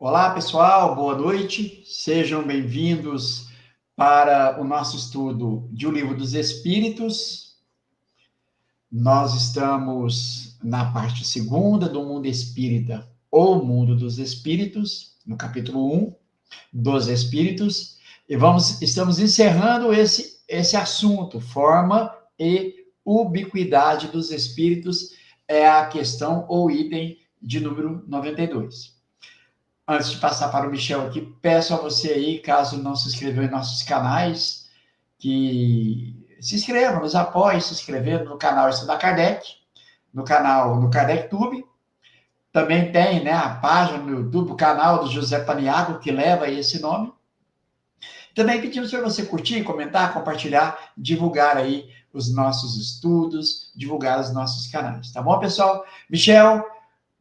Olá, pessoal, boa noite. Sejam bem-vindos para o nosso estudo de O Livro dos Espíritos. Nós estamos na parte segunda do Mundo Espírita, ou Mundo dos Espíritos, no capítulo 1 dos Espíritos, e estamos encerrando esse assunto, forma e ubiquidade dos espíritos, é a questão ou item de número 92. Antes de passar para o Michel aqui, peço a você aí, caso não se inscreveu em nossos canais, que se inscreva, nos apoie, se inscrevendo no canal Estudar Kardec, no canal no Kardec Tube. Também tem, né, a página no YouTube, o canal do José Paniago, que leva esse nome. Também pedimos para você curtir, comentar, compartilhar, divulgar aí os nossos estudos, divulgar os nossos canais. Tá bom, pessoal? Michel,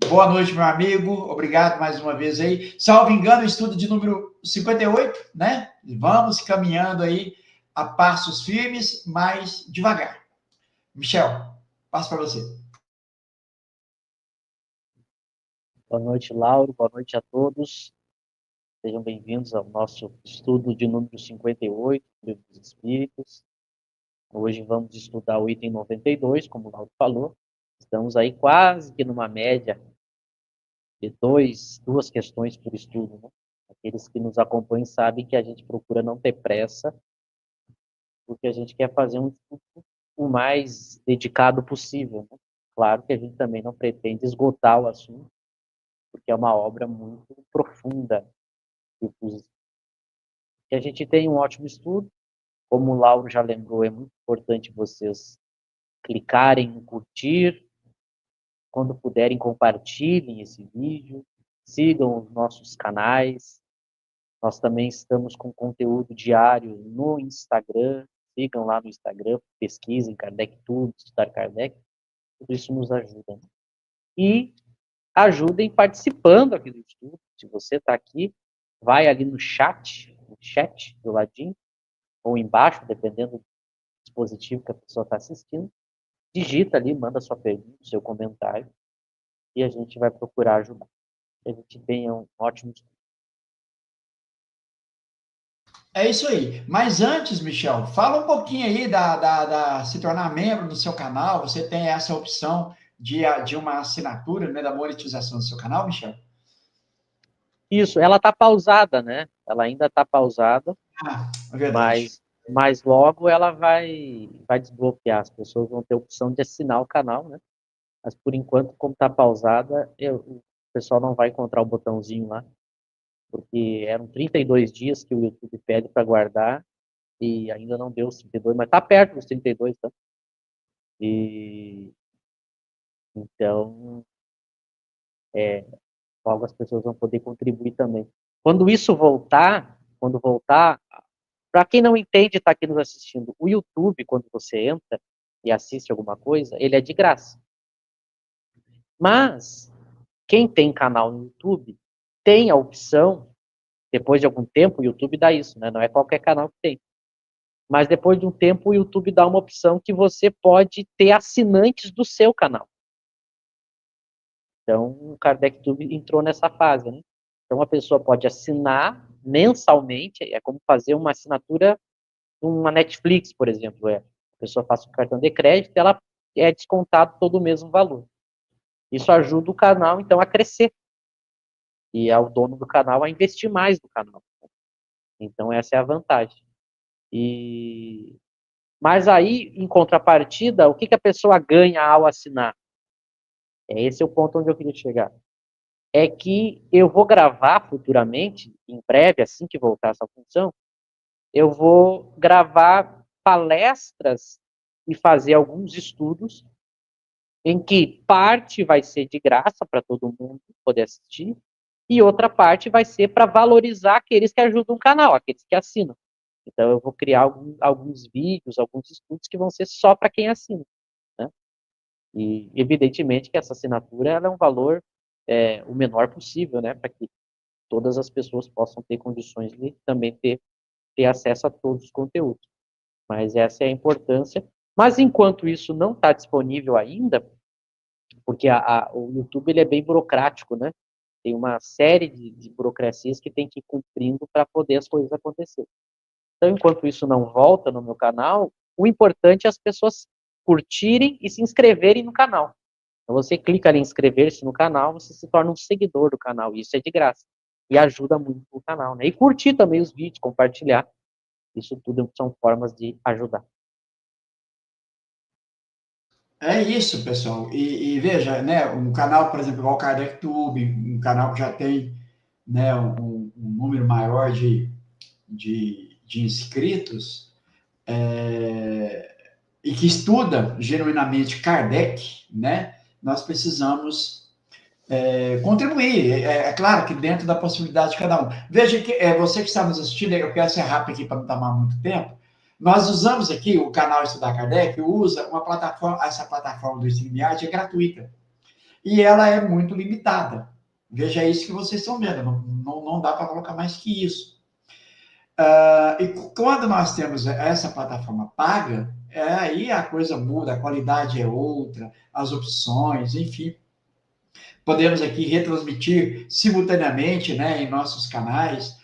boa noite, meu amigo. Obrigado mais uma vez aí. Salvo engano, estudo de número 58, né? Vamos caminhando aí a passos firmes, mas devagar. Michel, passo para você. Boa noite, Lauro. Boa noite a todos. Sejam bem-vindos ao nosso estudo de número 58, do Livro dos Espíritos. Hoje vamos estudar o item 92, como o Lauro falou. Estamos aí quase que numa média de duas questões por estudo, né? Aqueles que nos acompanham sabem que a gente procura não ter pressa, porque a gente quer fazer um estudo o mais dedicado possível, né? Claro que a gente também não pretende esgotar o assunto, porque é uma obra muito profunda. Que a gente tem um ótimo estudo. Como o Lauro já lembrou, é muito importante vocês clicarem em curtir, quando puderem compartilhem esse vídeo, sigam os nossos canais. Nós também estamos com conteúdo diário no Instagram, sigam lá no Instagram, pesquisem Kardec Tudo, Estudar Kardec, tudo isso nos ajuda. E ajudem participando aqui do estudo. Se você está aqui, vai ali no chat do ladinho, ou embaixo, dependendo do dispositivo que a pessoa está assistindo, digita ali, manda sua pergunta, seu comentário, e a gente vai procurar ajudar. Que a gente tenha um ótimo estudo. É isso aí. Mas antes, Michel, fala um pouquinho aí da se tornar membro do seu canal. Você tem essa opção de uma assinatura, né, da monetização do seu canal, Michel? Isso, ela está pausada, né? Ela ainda está pausada, Ah, é verdade. mas logo ela vai desbloquear. As pessoas vão ter a opção de assinar o canal, né? Mas por enquanto, como está pausada, o pessoal não vai encontrar o botãozinho lá, porque eram 32 dias que o YouTube pede para guardar e ainda não deu os 32, mas está perto dos 32, tá? E então, logo as pessoas vão poder contribuir também. Quando voltar, para quem não entende, está aqui nos assistindo, o YouTube, quando você entra e assiste alguma coisa, ele é de graça. Mas, quem tem canal no YouTube, tem a opção, depois de algum tempo, o YouTube dá isso, né? Não é qualquer canal que tem. Mas depois de um tempo, o YouTube dá uma opção que você pode ter assinantes do seu canal. Então, o Kardec Tube entrou nessa fase, né? Então, a pessoa pode assinar mensalmente, é como fazer uma assinatura uma Netflix, por exemplo. A pessoa passa o cartão de crédito, ela é descontado todo o mesmo valor. Isso ajuda o canal, então, a crescer. E ao dono do canal a investir mais no canal. Então, essa é a vantagem. Mas aí, em contrapartida, o que a pessoa ganha ao assinar? Esse é o ponto onde eu queria chegar. É que eu vou gravar futuramente, em breve, assim que voltar essa função, eu vou gravar palestras e fazer alguns estudos em que parte vai ser de graça para todo mundo poder assistir e outra parte vai ser para valorizar aqueles que ajudam o canal, aqueles que assinam. Então eu vou criar alguns vídeos, alguns estudos que vão ser só para quem assina, né? E evidentemente que essa assinatura ela é um valor o menor possível, né, para que todas as pessoas possam ter condições de também ter acesso a todos os conteúdos. Mas essa é a importância. Mas enquanto isso não está disponível ainda, porque o YouTube ele é bem burocrático, né? Tem uma série de burocracias que tem que ir cumprindo para poder as coisas acontecerem. Então, enquanto isso não volta no meu canal, o importante é as pessoas curtirem e se inscreverem no canal. Então, você clica ali em inscrever-se no canal, você se torna um seguidor do canal, e isso é de graça. E ajuda muito o canal, né? E curtir também os vídeos, compartilhar. Isso tudo são formas de ajudar. É isso, pessoal. E veja, né, um canal, por exemplo, igual o Kardec Tube, um canal que já tem, né, um número maior de inscritos, e que estuda genuinamente Kardec, né, nós precisamos contribuir. É claro que dentro da possibilidade de cada um. Veja que você que está nos assistindo, eu quero ser rápido aqui para não tomar muito tempo. Nós usamos aqui o canal Estudar Kardec, usa uma plataforma, essa plataforma do StreamYard é gratuita. E ela é muito limitada. Veja isso que vocês estão vendo, não dá para colocar mais que isso. E quando nós temos essa plataforma paga, aí a coisa muda, a qualidade é outra, as opções, enfim. Podemos aqui retransmitir simultaneamente, né, em nossos canais.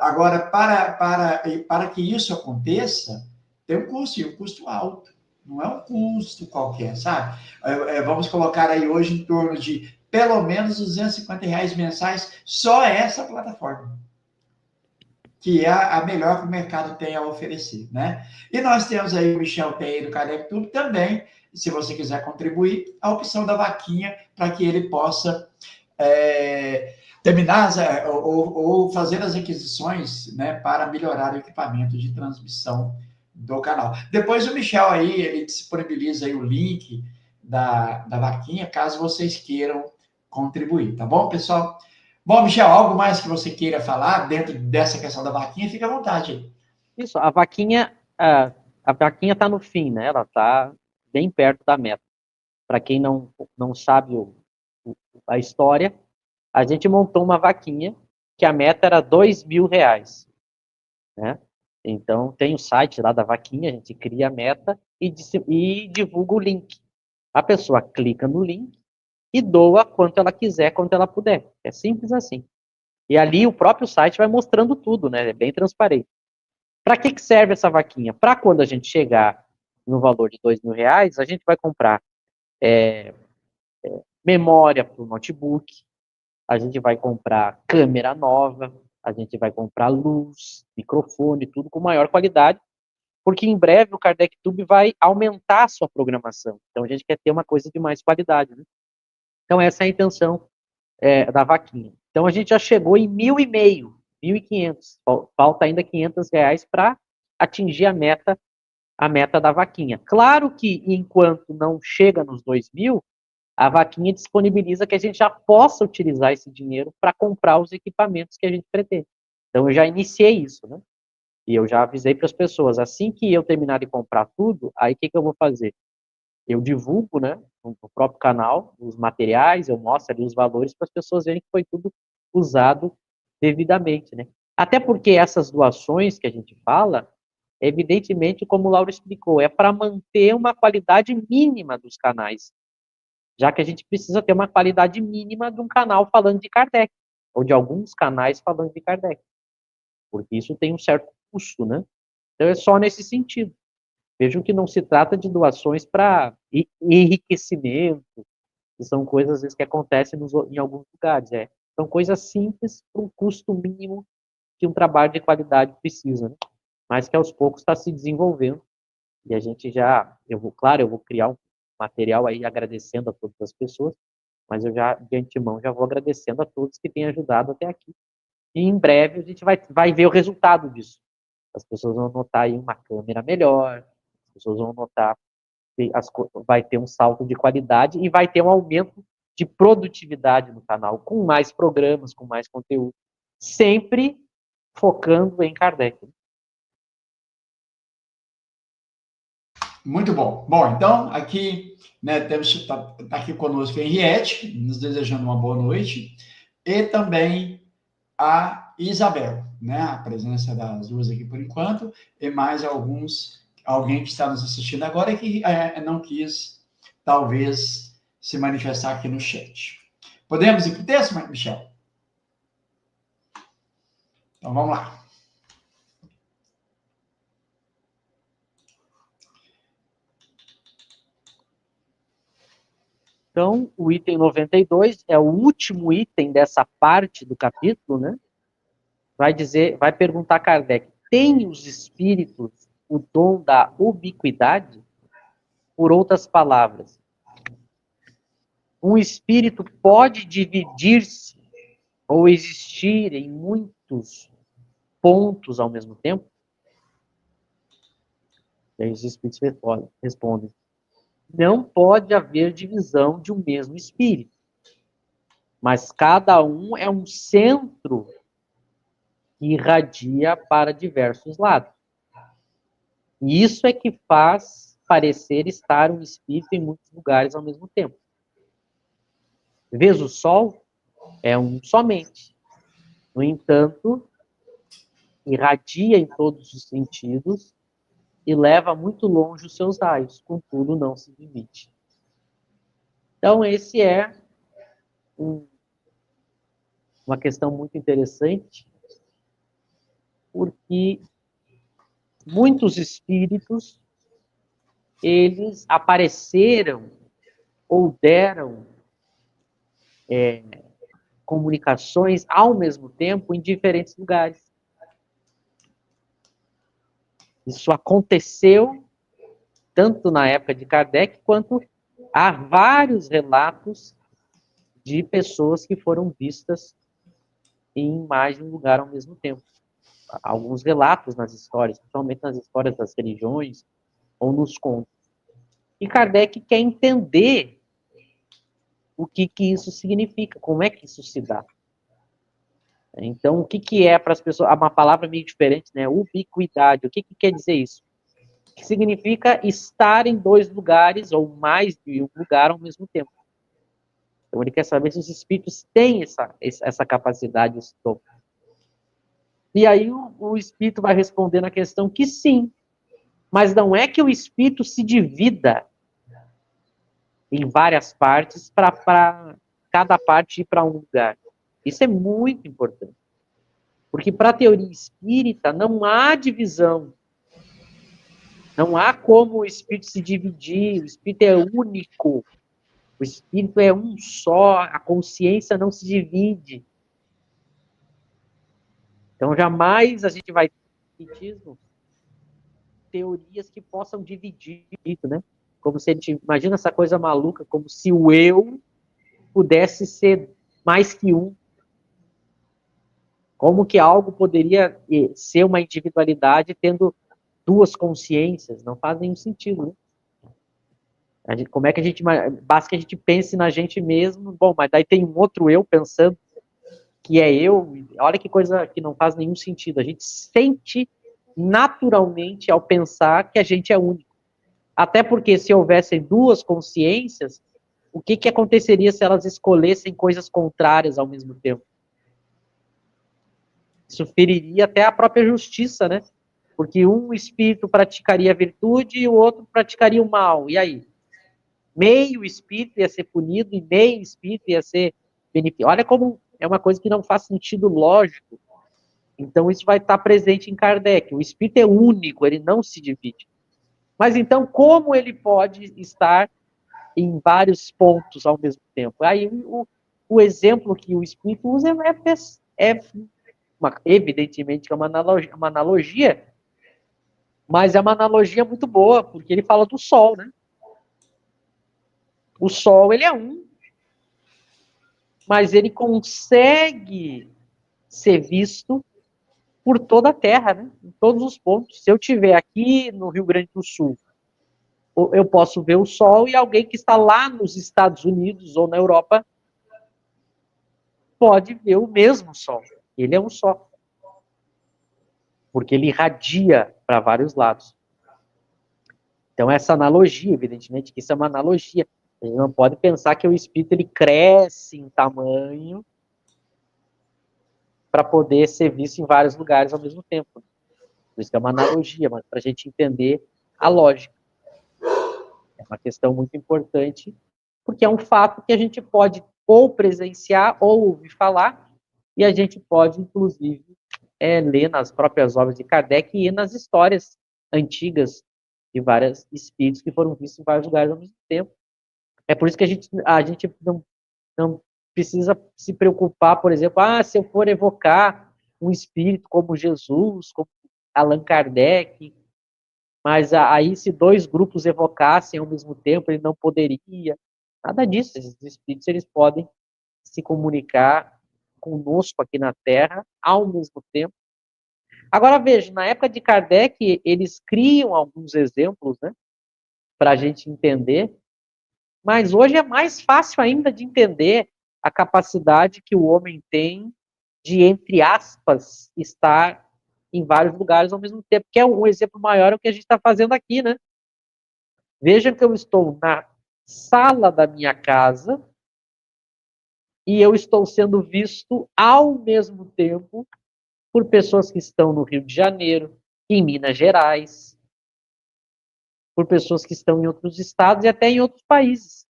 Agora, para que isso aconteça, tem um custo, e um custo alto. Não é um custo qualquer, sabe? Vamos colocar aí hoje em torno de pelo menos R$ 250 mensais, só essa plataforma, que é a melhor que o mercado tem a oferecer, né? E nós temos aí o Michel P. do Kardec Tube também, se você quiser contribuir, a opção da vaquinha para que ele possa terminar ou fazer as aquisições, né, para melhorar o equipamento de transmissão do canal. Depois o Michel aí, ele disponibiliza aí o link da vaquinha, caso vocês queiram contribuir, tá bom, pessoal? Bom, Michel, algo mais que você queira falar dentro dessa questão da vaquinha, fica à vontade aí. Isso, a vaquinha está no fim, né? Ela está bem perto da meta. Para quem não sabe a história, a gente montou uma vaquinha que a meta era R$ 2.000, né? Então, tem o site lá da vaquinha, a gente cria a meta e divulga o link. A pessoa clica no link e doa quanto ela quiser, quanto ela puder. É simples assim. E ali o próprio site vai mostrando tudo, né? É bem transparente. Para que serve essa vaquinha? Para quando a gente chegar no valor de R$ 2.000, a gente vai comprar memória para o notebook, a gente vai comprar câmera nova, a gente vai comprar luz, microfone, tudo com maior qualidade, porque em breve o Kardec Tube vai aumentar a sua programação. Então a gente quer ter uma coisa de mais qualidade, né? Então essa é a intenção da vaquinha. Então a gente já chegou em 1.500, 1.500. Falta ainda R$ 500 para atingir a meta da vaquinha. Claro que enquanto não chega nos 2.000, a vaquinha disponibiliza que a gente já possa utilizar esse dinheiro para comprar os equipamentos que a gente pretende. Então, eu já iniciei isso, né? E eu já avisei para as pessoas, assim que eu terminar de comprar tudo, aí o que eu vou fazer? Eu divulgo, né, no próprio canal, os materiais, eu mostro ali os valores para as pessoas verem que foi tudo usado devidamente, né? Até porque essas doações que a gente fala, evidentemente, como o Lauro explicou, é para manter uma qualidade mínima dos canais, já que a gente precisa ter uma qualidade mínima de um canal falando de Kardec, ou de alguns canais falando de Kardec, porque isso tem um certo custo, né? Então é só nesse sentido. Vejam que não se trata de doações para enriquecimento, que são coisas às vezes que acontecem em alguns lugares, são coisas simples para um custo mínimo que um trabalho de qualidade precisa, né? Mas que aos poucos está se desenvolvendo, e a gente eu vou criar um material aí agradecendo a todas as pessoas, mas eu já, de antemão, já vou agradecendo a todos que têm ajudado até aqui. E em breve a gente vai ver o resultado disso. As pessoas vão notar aí uma câmera melhor, as pessoas vão notar que vai ter um salto de qualidade e vai ter um aumento de produtividade no canal, com mais programas, com mais conteúdo, sempre focando em Kardec. Muito bom. Bom, então, aqui, né, tá aqui conosco a Henriette, nos desejando uma boa noite, e também a Isabel, né, a presença das duas aqui por enquanto, e mais alguém que está nos assistindo agora e que não quis, talvez, se manifestar aqui no chat. Podemos ir para o texto, Michel? Então, vamos lá. Então, o item 92 é o último item dessa parte do capítulo, né? Vai perguntar a Kardec, tem os espíritos o dom da ubiquidade? Por outras palavras, um espírito pode dividir-se ou existir em muitos pontos ao mesmo tempo? E aí os espíritos respondem, não pode haver divisão de um mesmo espírito, mas cada um é um centro que irradia para diversos lados. E isso é que faz parecer estar um espírito em muitos lugares ao mesmo tempo. Vês o Sol? É um somente. No entanto, irradia em todos os sentidos e leva muito longe os seus raios, contudo não se divide. Então, esse é uma questão muito interessante, porque muitos espíritos, eles apareceram ou deram comunicações ao mesmo tempo em diferentes lugares. Isso aconteceu tanto na época de Kardec, quanto há vários relatos de pessoas que foram vistas em mais de um lugar ao mesmo tempo. Alguns relatos nas histórias, principalmente nas histórias das religiões, ou nos contos. E Kardec quer entender o que isso significa, como é que isso se dá. Então, o que é para as pessoas, uma palavra meio diferente, né? Ubiquidade, o que quer dizer isso? Que significa estar em dois lugares, ou mais de um lugar ao mesmo tempo. Então, ele quer saber se os espíritos têm essa capacidade, esse dom. E aí o espírito vai responder na questão que sim, mas não é que o espírito se divida em várias partes para cada parte ir para um lugar. Isso é muito importante. Porque para a teoria espírita não há divisão. Não há como o espírito se dividir, o espírito é único. O espírito é um só, a consciência não se divide. Então, jamais a gente vai ter teorias que possam dividir, né? Como se a gente, imagina essa coisa maluca, como se o eu pudesse ser mais que um. Como que algo poderia ser uma individualidade tendo duas consciências? Não faz nenhum sentido, né? Como é que a gente, basta que a gente pense na gente mesmo, bom, mas daí tem um outro eu pensando que é eu, olha que coisa que não faz nenhum sentido, a gente sente naturalmente ao pensar que a gente é único. Até porque se houvessem duas consciências, o que aconteceria se elas escolhessem coisas contrárias ao mesmo tempo? Isso feriria até a própria justiça, né? Porque um espírito praticaria a virtude e o outro praticaria o mal. E aí? Meio espírito ia ser punido e meio espírito ia ser beneficiado. Olha como é uma coisa que não faz sentido lógico. Então isso vai estar presente em Kardec. O espírito é único, ele não se divide. Mas então como ele pode estar em vários pontos ao mesmo tempo? Aí o exemplo que o espírito usa evidentemente que é uma analogia, mas é uma analogia muito boa, porque ele fala do Sol, né? O Sol, ele é um, mas ele consegue ser visto por toda a Terra, né? Em todos os pontos. Se eu estiver aqui no Rio Grande do Sul, eu posso ver o Sol e alguém que está lá nos Estados Unidos ou na Europa pode ver o mesmo Sol. Ele é um só. Porque ele irradia para vários lados. Então, essa analogia, evidentemente, que isso é uma analogia. A gente não pode pensar que o espírito ele cresce em tamanho para poder ser visto em vários lugares ao mesmo tempo. Isso é uma analogia, mas para a gente entender a lógica. É uma questão muito importante, porque é um fato que a gente pode ou presenciar ou ouvir falar, e a gente pode, inclusive, ler nas próprias obras de Kardec e nas histórias antigas de vários espíritos que foram vistos em vários lugares ao mesmo tempo. É por isso que a gente não precisa se preocupar, por exemplo, se eu for evocar um espírito como Jesus, como Allan Kardec, mas aí se dois grupos evocassem ao mesmo tempo, ele não poderia. Nada disso. Esses espíritos, eles podem se comunicar conosco aqui na Terra ao mesmo tempo. Agora, veja, na época de Kardec, eles criam alguns exemplos, né, para a gente entender, mas hoje é mais fácil ainda de entender a capacidade que o homem tem de, entre aspas, estar em vários lugares ao mesmo tempo, que é um exemplo maior é o que a gente está fazendo aqui, né? Veja que eu estou na sala da minha casa e eu estou sendo visto ao mesmo tempo por pessoas que estão no Rio de Janeiro, em Minas Gerais, por pessoas que estão em outros estados e até em outros países.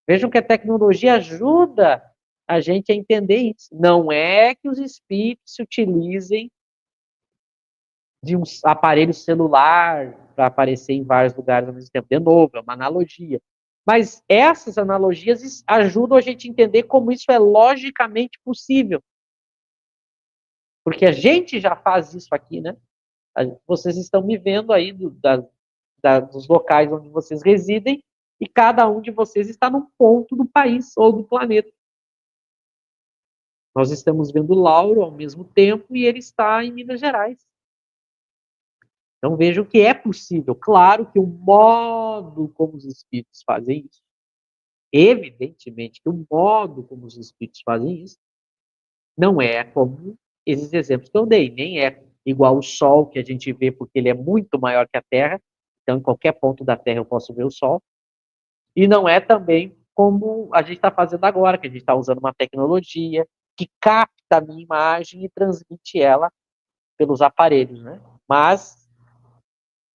Vejam que a tecnologia ajuda a gente a entender isso. Não é que os espíritos se utilizem de um aparelho celular para aparecer em vários lugares ao mesmo tempo. De novo, é uma analogia. Mas essas analogias ajudam a gente a entender como isso é logicamente possível. Porque a gente já faz isso aqui, né? Vocês estão me vendo aí dos locais onde vocês residem e cada um de vocês está num ponto do país ou do planeta. Nós estamos vendo o Lauro ao mesmo tempo e ele está em Minas Gerais. Então vejam que é possível. Claro que o modo como os espíritos fazem isso, evidentemente que o modo como os espíritos fazem isso, não é como esses exemplos que eu dei, nem é igual o Sol que a gente vê porque ele é muito maior que a Terra, então em qualquer ponto da Terra eu posso ver o Sol, e não é também como a gente está fazendo agora, que a gente está usando uma tecnologia que capta a minha imagem e transmite ela pelos aparelhos, né? Mas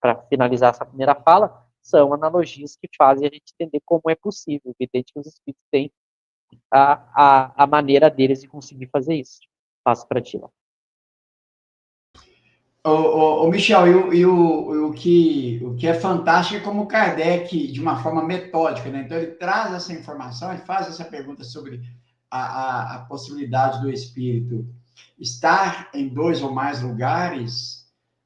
para finalizar essa primeira fala, são analogias que fazem a gente entender como é possível. Evidente que os espíritos têm a maneira deles de conseguir fazer isso. Passo para ti, lá. Michel, o que é fantástico é como Kardec, de uma forma metódica, né? Então, ele traz essa informação, ele faz essa pergunta sobre a possibilidade do espírito estar em dois ou mais lugares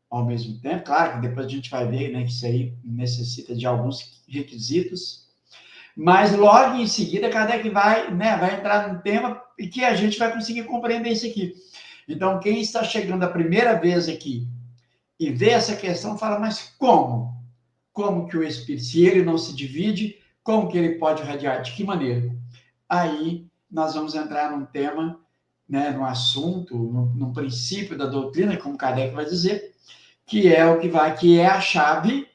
ao mesmo tempo. Claro que depois a gente vai ver, né, que isso aí necessita de alguns requisitos, mas logo em seguida Kardec vai, né, vai entrar num tema e que a gente vai conseguir compreender isso aqui. Então, quem está chegando a primeira vez aqui e vê essa questão, fala, mas como? Como que o espírito, se ele não se divide, como que ele pode irradiar? De que maneira? Aí nós vamos entrar num tema, né, num assunto, num princípio da doutrina, como Kardec vai dizer, que é o que é a chave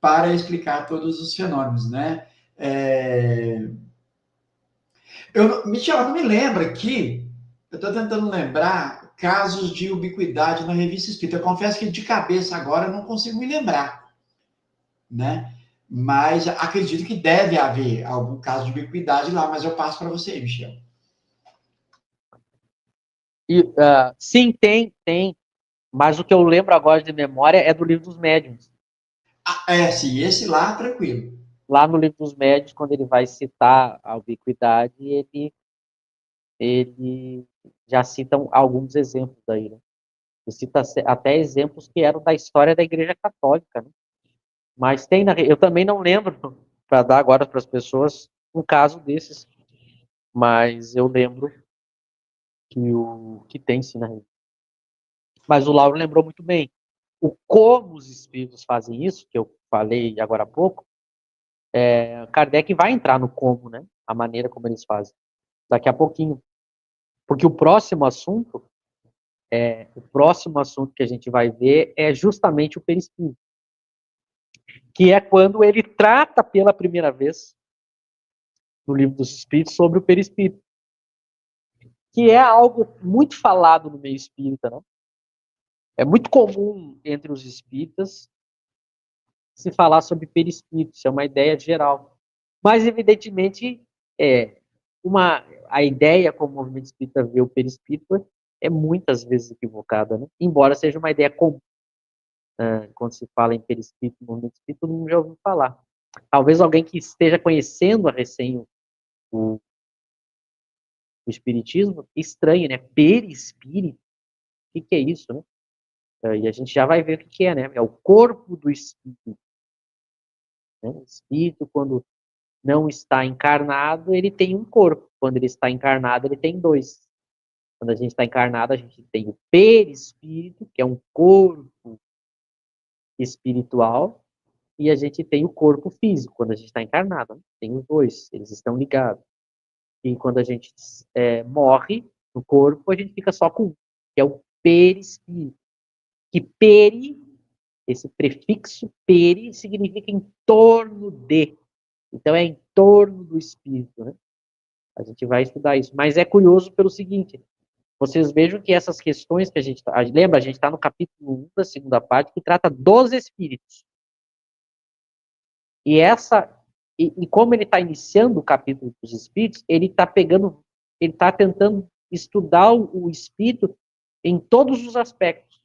para explicar todos os fenômenos, né? Michel, não me lembra aqui, eu estou tentando lembrar casos de ubiquidade na revista Espírita. Eu confesso que de cabeça agora eu não consigo me lembrar, né? Mas acredito que deve haver algum caso de ubiquidade lá, mas eu passo para você, Michel. Sim, tem. Mas o que eu lembro agora de memória é do Livro dos Médiuns. Sim, esse lá, tranquilo. Lá no Livro dos Médiuns, quando ele vai citar a ubiquidade, ele já cita alguns exemplos aí, né? Ele cita até exemplos que eram da história da Igreja Católica, né? Mas eu também não lembro, para dar agora para as pessoas, um caso desses, mas eu lembro que tem sim na rede. Mas o Lauro lembrou muito bem. O como os espíritos fazem isso, que eu falei agora há pouco, Kardec vai entrar no como, né? A maneira como eles fazem. Daqui a pouquinho. Porque o próximo assunto que a gente vai ver é justamente o perispírito. Que é quando ele trata pela primeira vez, no Livro dos Espíritos, sobre o perispírito. Que é algo muito falado no meio espírita, né? É muito comum entre os espíritas se falar sobre perispírito, isso é uma ideia geral. Mas, evidentemente, a ideia como o movimento espírita vê o perispírito é muitas vezes equivocada, né? Embora seja uma ideia comum. Quando se fala em perispírito, movimento espírita, todo mundo já ouviu falar. Talvez alguém que esteja conhecendo a recém o espiritismo estranhe, né? Perispírito, o que é isso, né? E a gente já vai ver o que é, né? É o corpo do espírito. Né? O espírito, quando não está encarnado, ele tem um corpo. Quando ele está encarnado, ele tem dois. Quando a gente está encarnado, a gente tem o perispírito, que é um corpo espiritual, e a gente tem o corpo físico, quando a gente está encarnado. Né? Tem os dois, eles estão ligados. E quando a gente morre no corpo, a gente fica só com um, que é o perispírito. Que peri, esse prefixo peri, significa em torno de. Então, é em torno do espírito, né? A gente vai estudar isso. Mas é curioso pelo seguinte, vocês vejam que essas questões que a gente... Lembra, a gente está no capítulo 1 da segunda parte, que trata dos espíritos. E como ele está iniciando o capítulo dos espíritos, ele está tentando estudar o espírito em todos os aspectos.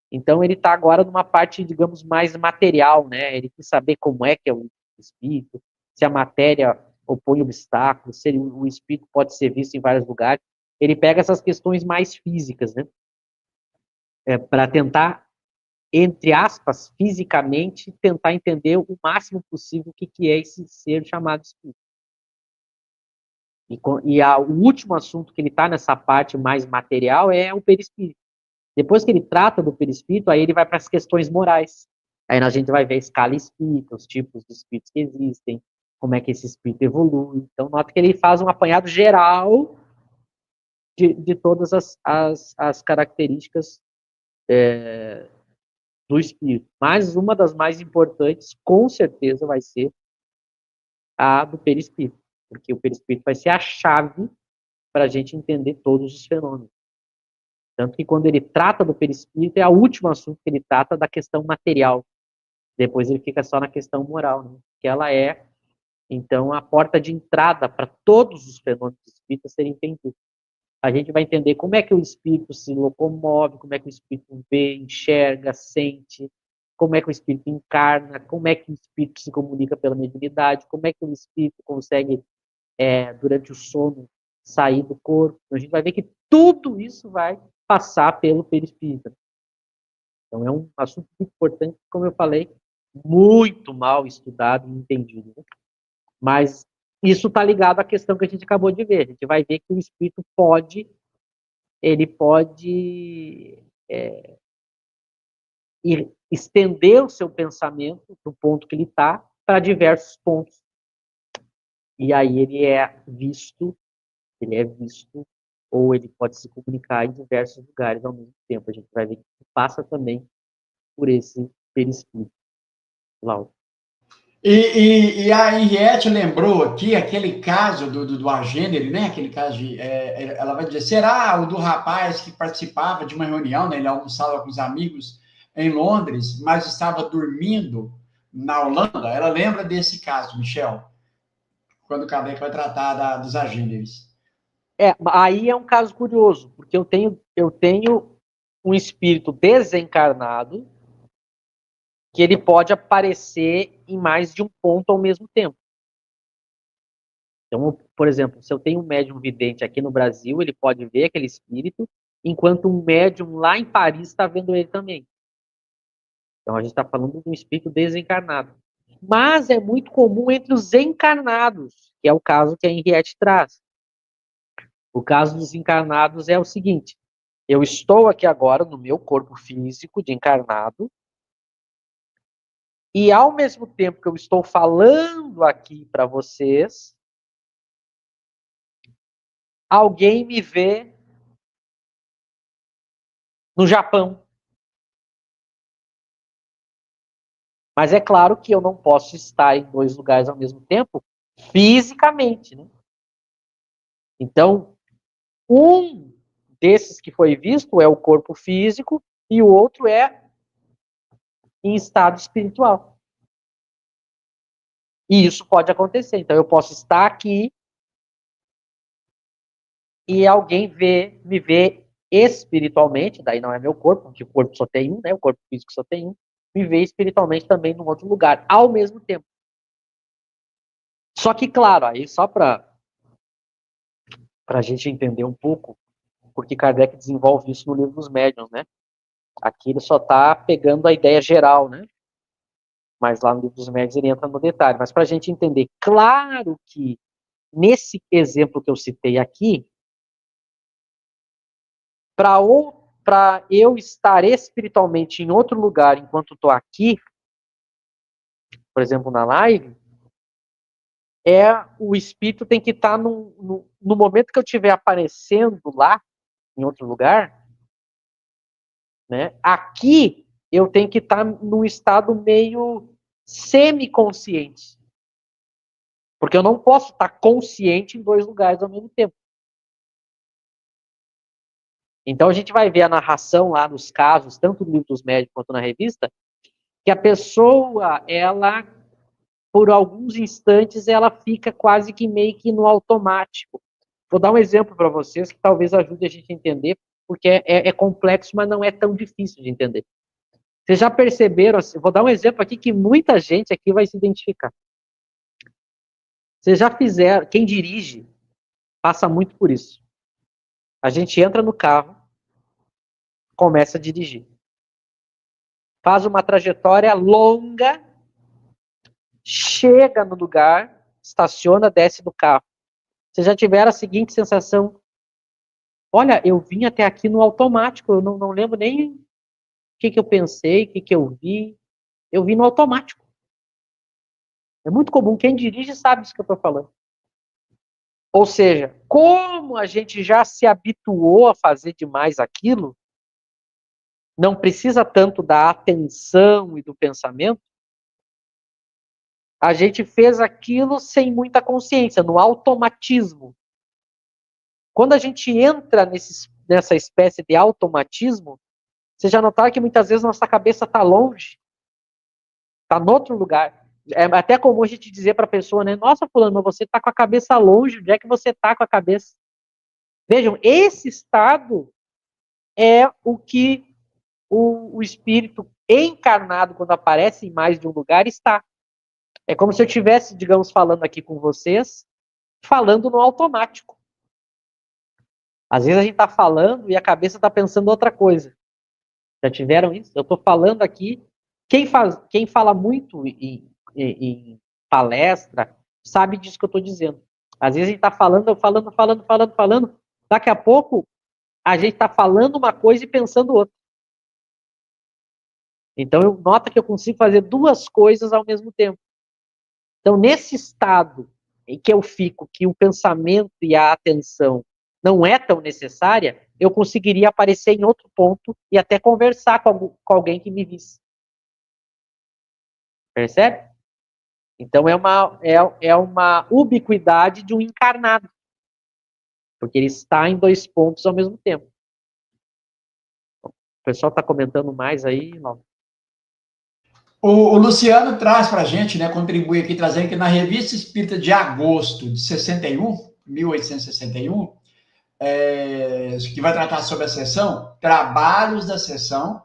Então, ele está agora numa parte, digamos, mais material, né? Ele quer saber como é que é o espírito, se a matéria opõe obstáculos, se o espírito pode ser visto em vários lugares. Ele pega essas questões mais físicas, né? Para tentar, entre aspas, fisicamente, tentar entender o máximo possível o que é esse ser chamado espírito. O último assunto que ele está nessa parte mais material é o perispírito. Depois que ele trata do perispírito, aí ele vai para as questões morais. Aí a gente vai ver a escala espírita, os tipos de espíritos que existem, como é que esse espírito evolui. Então, nota que ele faz um apanhado geral de todas as características do espírito. Mas uma das mais importantes, com certeza, vai ser a do perispírito, porque o perispírito vai ser a chave para a gente entender todos os fenômenos. Tanto que quando ele trata do perispírito, é o último assunto que ele trata da questão material. Depois ele fica só na questão moral, né? Que ela é, então, a porta de entrada para todos os fenômenos espíritas serem entendidos. A gente vai entender como é que o espírito se locomove, como é que o espírito vê, enxerga, sente, como é que o espírito encarna, como é que o espírito se comunica pela mediunidade, como é que o espírito consegue, durante o sono, sair do corpo. Então, a gente vai ver que tudo isso vai passar pelo perispírito. Então, é um assunto muito importante, como eu falei, muito mal estudado e entendido. Né? Mas isso está ligado à questão que a gente acabou de ver. A gente vai ver que o espírito pode estender o seu pensamento do ponto que ele está para diversos pontos. E aí ele é visto, ou ele pode se comunicar em diversos lugares ao mesmo tempo. A gente vai ver que passa também por esse perispírito. Lauro. E a Henriette lembrou aqui aquele caso do Agênere, né? Aquele caso de. Ela vai dizer: será o do rapaz que participava de uma reunião, né? Ele almoçava com os amigos em Londres, mas estava dormindo na Holanda? Ela lembra desse caso, Michel, quando o Kardec vai tratar dos Agêneres. Aí é um caso curioso, porque eu tenho um espírito desencarnado que ele pode aparecer em mais de um ponto ao mesmo tempo. Então, por exemplo, se eu tenho um médium vidente aqui no Brasil, ele pode ver aquele espírito, enquanto um médium lá em Paris está vendo ele também. Então, a gente está falando de um espírito desencarnado. Mas é muito comum entre os encarnados, que é o caso que a Henriette traz. O caso dos encarnados é o seguinte: eu estou aqui agora no meu corpo físico de encarnado, e ao mesmo tempo que eu estou falando aqui para vocês, alguém me vê no Japão. Mas é claro que eu não posso estar em dois lugares ao mesmo tempo, fisicamente, né? Então, um desses que foi visto é o corpo físico e o outro é em estado espiritual. E isso pode acontecer. Então, eu posso estar aqui e alguém me vê espiritualmente, daí não é meu corpo, porque o corpo só tem um, né? O corpo físico só tem um, me vê espiritualmente também num outro lugar, ao mesmo tempo. Só que, claro, aí só para a gente entender um pouco, porque Kardec desenvolve isso no Livro dos Médiuns, né? Aqui ele só está pegando a ideia geral, né? Mas lá no Livro dos Médiuns ele entra no detalhe. Mas para a gente entender, claro que nesse exemplo que eu citei aqui, para eu estar espiritualmente em outro lugar enquanto estou aqui, por exemplo, na live, o espírito tem que estar no momento que eu estiver aparecendo lá, em outro lugar, né? Aqui eu tenho que estar num estado meio semiconsciente. Porque eu não posso estar consciente em dois lugares ao mesmo tempo. Então a gente vai ver a narração lá nos casos, tanto no Livro dos Médiuns quanto na revista, que a pessoa, ela, por alguns instantes, ela fica quase que meio que no automático. Vou dar um exemplo para vocês que talvez ajude a gente a entender, porque é complexo, mas não é tão difícil de entender. Vocês já perceberam, assim, vou dar um exemplo aqui que muita gente aqui vai se identificar. Vocês já fizeram, quem dirige, passa muito por isso. A gente entra no carro, começa a dirigir. Faz uma trajetória longa, chega no lugar, estaciona, desce do carro. Vocês já tiveram a seguinte sensação: olha, eu vim até aqui no automático, eu não lembro nem o que eu pensei, o que eu vi. Eu vim no automático. É muito comum, quem dirige sabe isso que eu estou falando. Ou seja, como a gente já se habituou a fazer demais aquilo, não precisa tanto da atenção e do pensamento, a gente fez aquilo sem muita consciência, no automatismo. Quando a gente entra nessa espécie de automatismo, você já notaram que muitas vezes nossa cabeça está longe, está em outro lugar. É até comum a gente dizer para a pessoa, né? Nossa, fulano, você está com a cabeça longe, onde é que você está com a cabeça? Vejam, esse estado é o que o espírito encarnado, quando aparece em mais de um lugar, está. É como se eu estivesse, digamos, falando aqui com vocês, falando no automático. Às vezes a gente está falando e a cabeça está pensando outra coisa. Já tiveram isso? Eu estou falando aqui. Quem fala muito em palestra sabe disso que eu estou dizendo. Às vezes a gente está falando. Daqui a pouco a gente está falando uma coisa e pensando outra. Então, nota que eu consigo fazer duas coisas ao mesmo tempo. Então, nesse estado em que eu fico, que o pensamento e a atenção não é tão necessária, eu conseguiria aparecer em outro ponto e até conversar com alguém que me visse. Percebe? Então, é uma ubiquidade de um encarnado. Porque ele está em dois pontos ao mesmo tempo. O pessoal está comentando mais aí, não? O Luciano traz para a gente, né, contribui aqui, trazendo que na Revista Espírita de agosto de 61, 1861, que vai tratar sobre a sessão, Trabalhos da Sessão,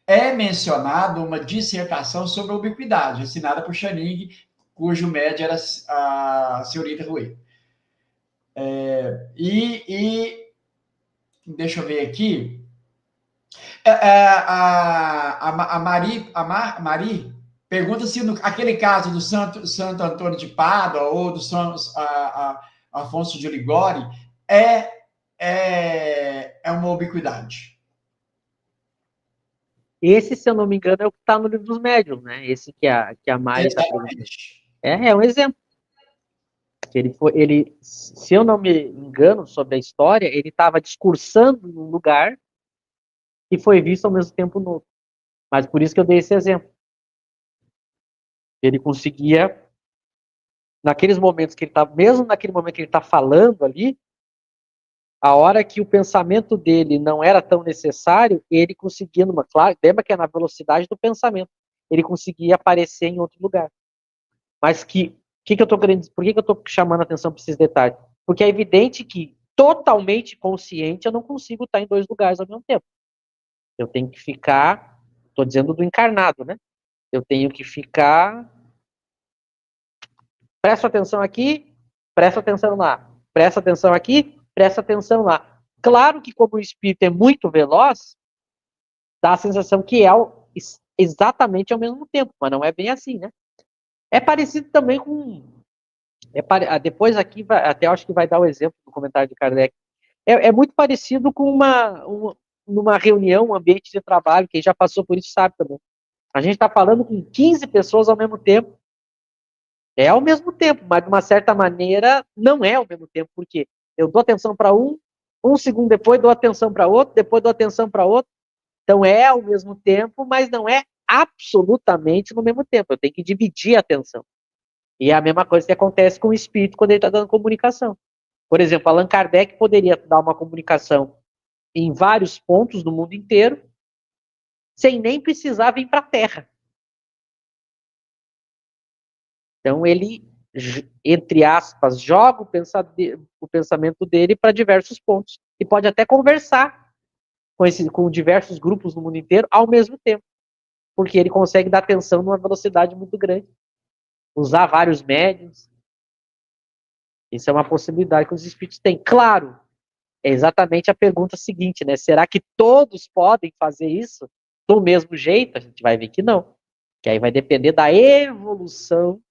é mencionado uma dissertação sobre a ubiquidade, assinada por Channing, cujo médio era a senhorita Rui. Deixa eu ver aqui, a Mari pergunta se aquele caso do Santo Antônio de Pádua ou do Afonso de Ligório é uma ubiquidade. Esse, se eu não me engano, é o que está no Livro dos Médiuns, né? Esse que a Mari está perguntando. É um exemplo. Se eu não me engano sobre a história, ele estava discursando num lugar e foi visto ao mesmo tempo no outro. Mas por isso que eu dei esse exemplo. Ele conseguia, naqueles momentos que ele está, mesmo naquele momento que ele está falando ali, a hora que o pensamento dele não era tão necessário, ele conseguia, claro, lembra que é na velocidade do pensamento, ele conseguia aparecer em outro lugar. Mas por que eu estou chamando a atenção para esses detalhes? Porque é evidente que totalmente consciente, eu não consigo estar em dois lugares ao mesmo tempo. Eu tenho que ficar, estou dizendo do encarnado, né? Eu tenho que ficar, presta atenção aqui, presta atenção lá, presta atenção aqui, presta atenção lá. Claro que como o espírito é muito veloz, dá a sensação que é exatamente ao mesmo tempo, mas não é bem assim, né? É parecido também com... depois aqui, até acho que vai dar o exemplo do comentário de Kardec. É muito parecido com numa reunião, um ambiente de trabalho, quem já passou por isso sabe também. A gente está falando com 15 pessoas ao mesmo tempo. É ao mesmo tempo, mas de uma certa maneira não é ao mesmo tempo, porque eu dou atenção para um segundo depois dou atenção para outro, depois dou atenção para outro. Então é ao mesmo tempo, mas não é absolutamente no mesmo tempo. Eu tenho que dividir a atenção. E é a mesma coisa que acontece com o espírito quando ele está dando comunicação. Por exemplo, Allan Kardec poderia dar uma comunicação em vários pontos do mundo inteiro, sem nem precisar vir para a Terra. Então ele, entre aspas, joga o pensamento dele para diversos pontos. E pode até conversar com diversos grupos no mundo inteiro ao mesmo tempo. Porque ele consegue dar atenção numa velocidade muito grande. Usar vários médiums. Isso é uma possibilidade que os espíritos têm. Claro, é exatamente a pergunta seguinte, né? Será que todos podem fazer isso do mesmo jeito? A gente vai ver que não. Que aí vai depender da evolução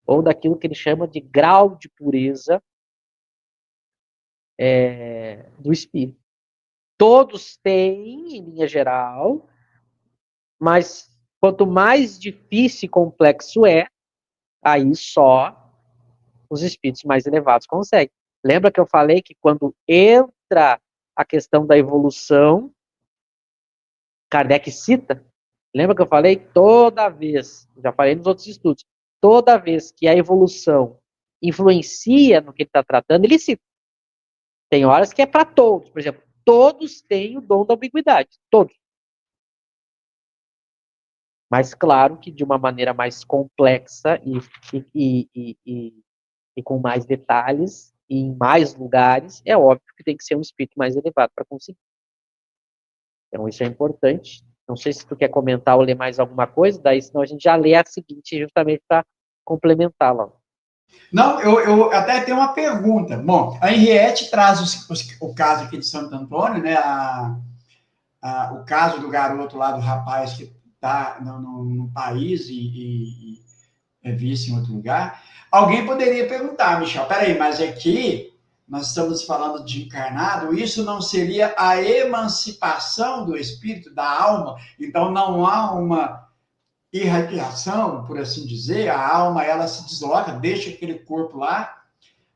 ou daquilo que ele chama de grau de pureza do espírito. Todos têm, em linha geral, mas quanto mais difícil e complexo é, aí só os espíritos mais elevados conseguem. Lembra que eu falei que quando entra a questão da evolução, Kardec cita, lembra que eu falei? Toda vez, já falei nos outros estudos, toda vez que a evolução influencia no que ele está tratando, ele cita. Tem horas que é para todos, por exemplo, todos têm o dom da ambiguidade, todos. Mas claro que de uma maneira mais complexa e com mais detalhes, e em mais lugares, é óbvio que tem que ser um espírito mais elevado para conseguir. Então isso é importante. Não sei se tu quer comentar ou ler mais alguma coisa, daí senão a gente já lê a seguinte justamente para complementá-la. Não, eu até tenho uma pergunta. Bom, a Henriette traz o caso aqui de Santo Antônio, né? O caso do garoto lá, do rapaz que está no país e é vice em outro lugar. Alguém poderia perguntar, Michel, peraí, mas aqui nós estamos falando de encarnado, isso não seria a emancipação do espírito, da alma? Então não há uma irradiação, por assim dizer, a alma ela se desloca, deixa aquele corpo lá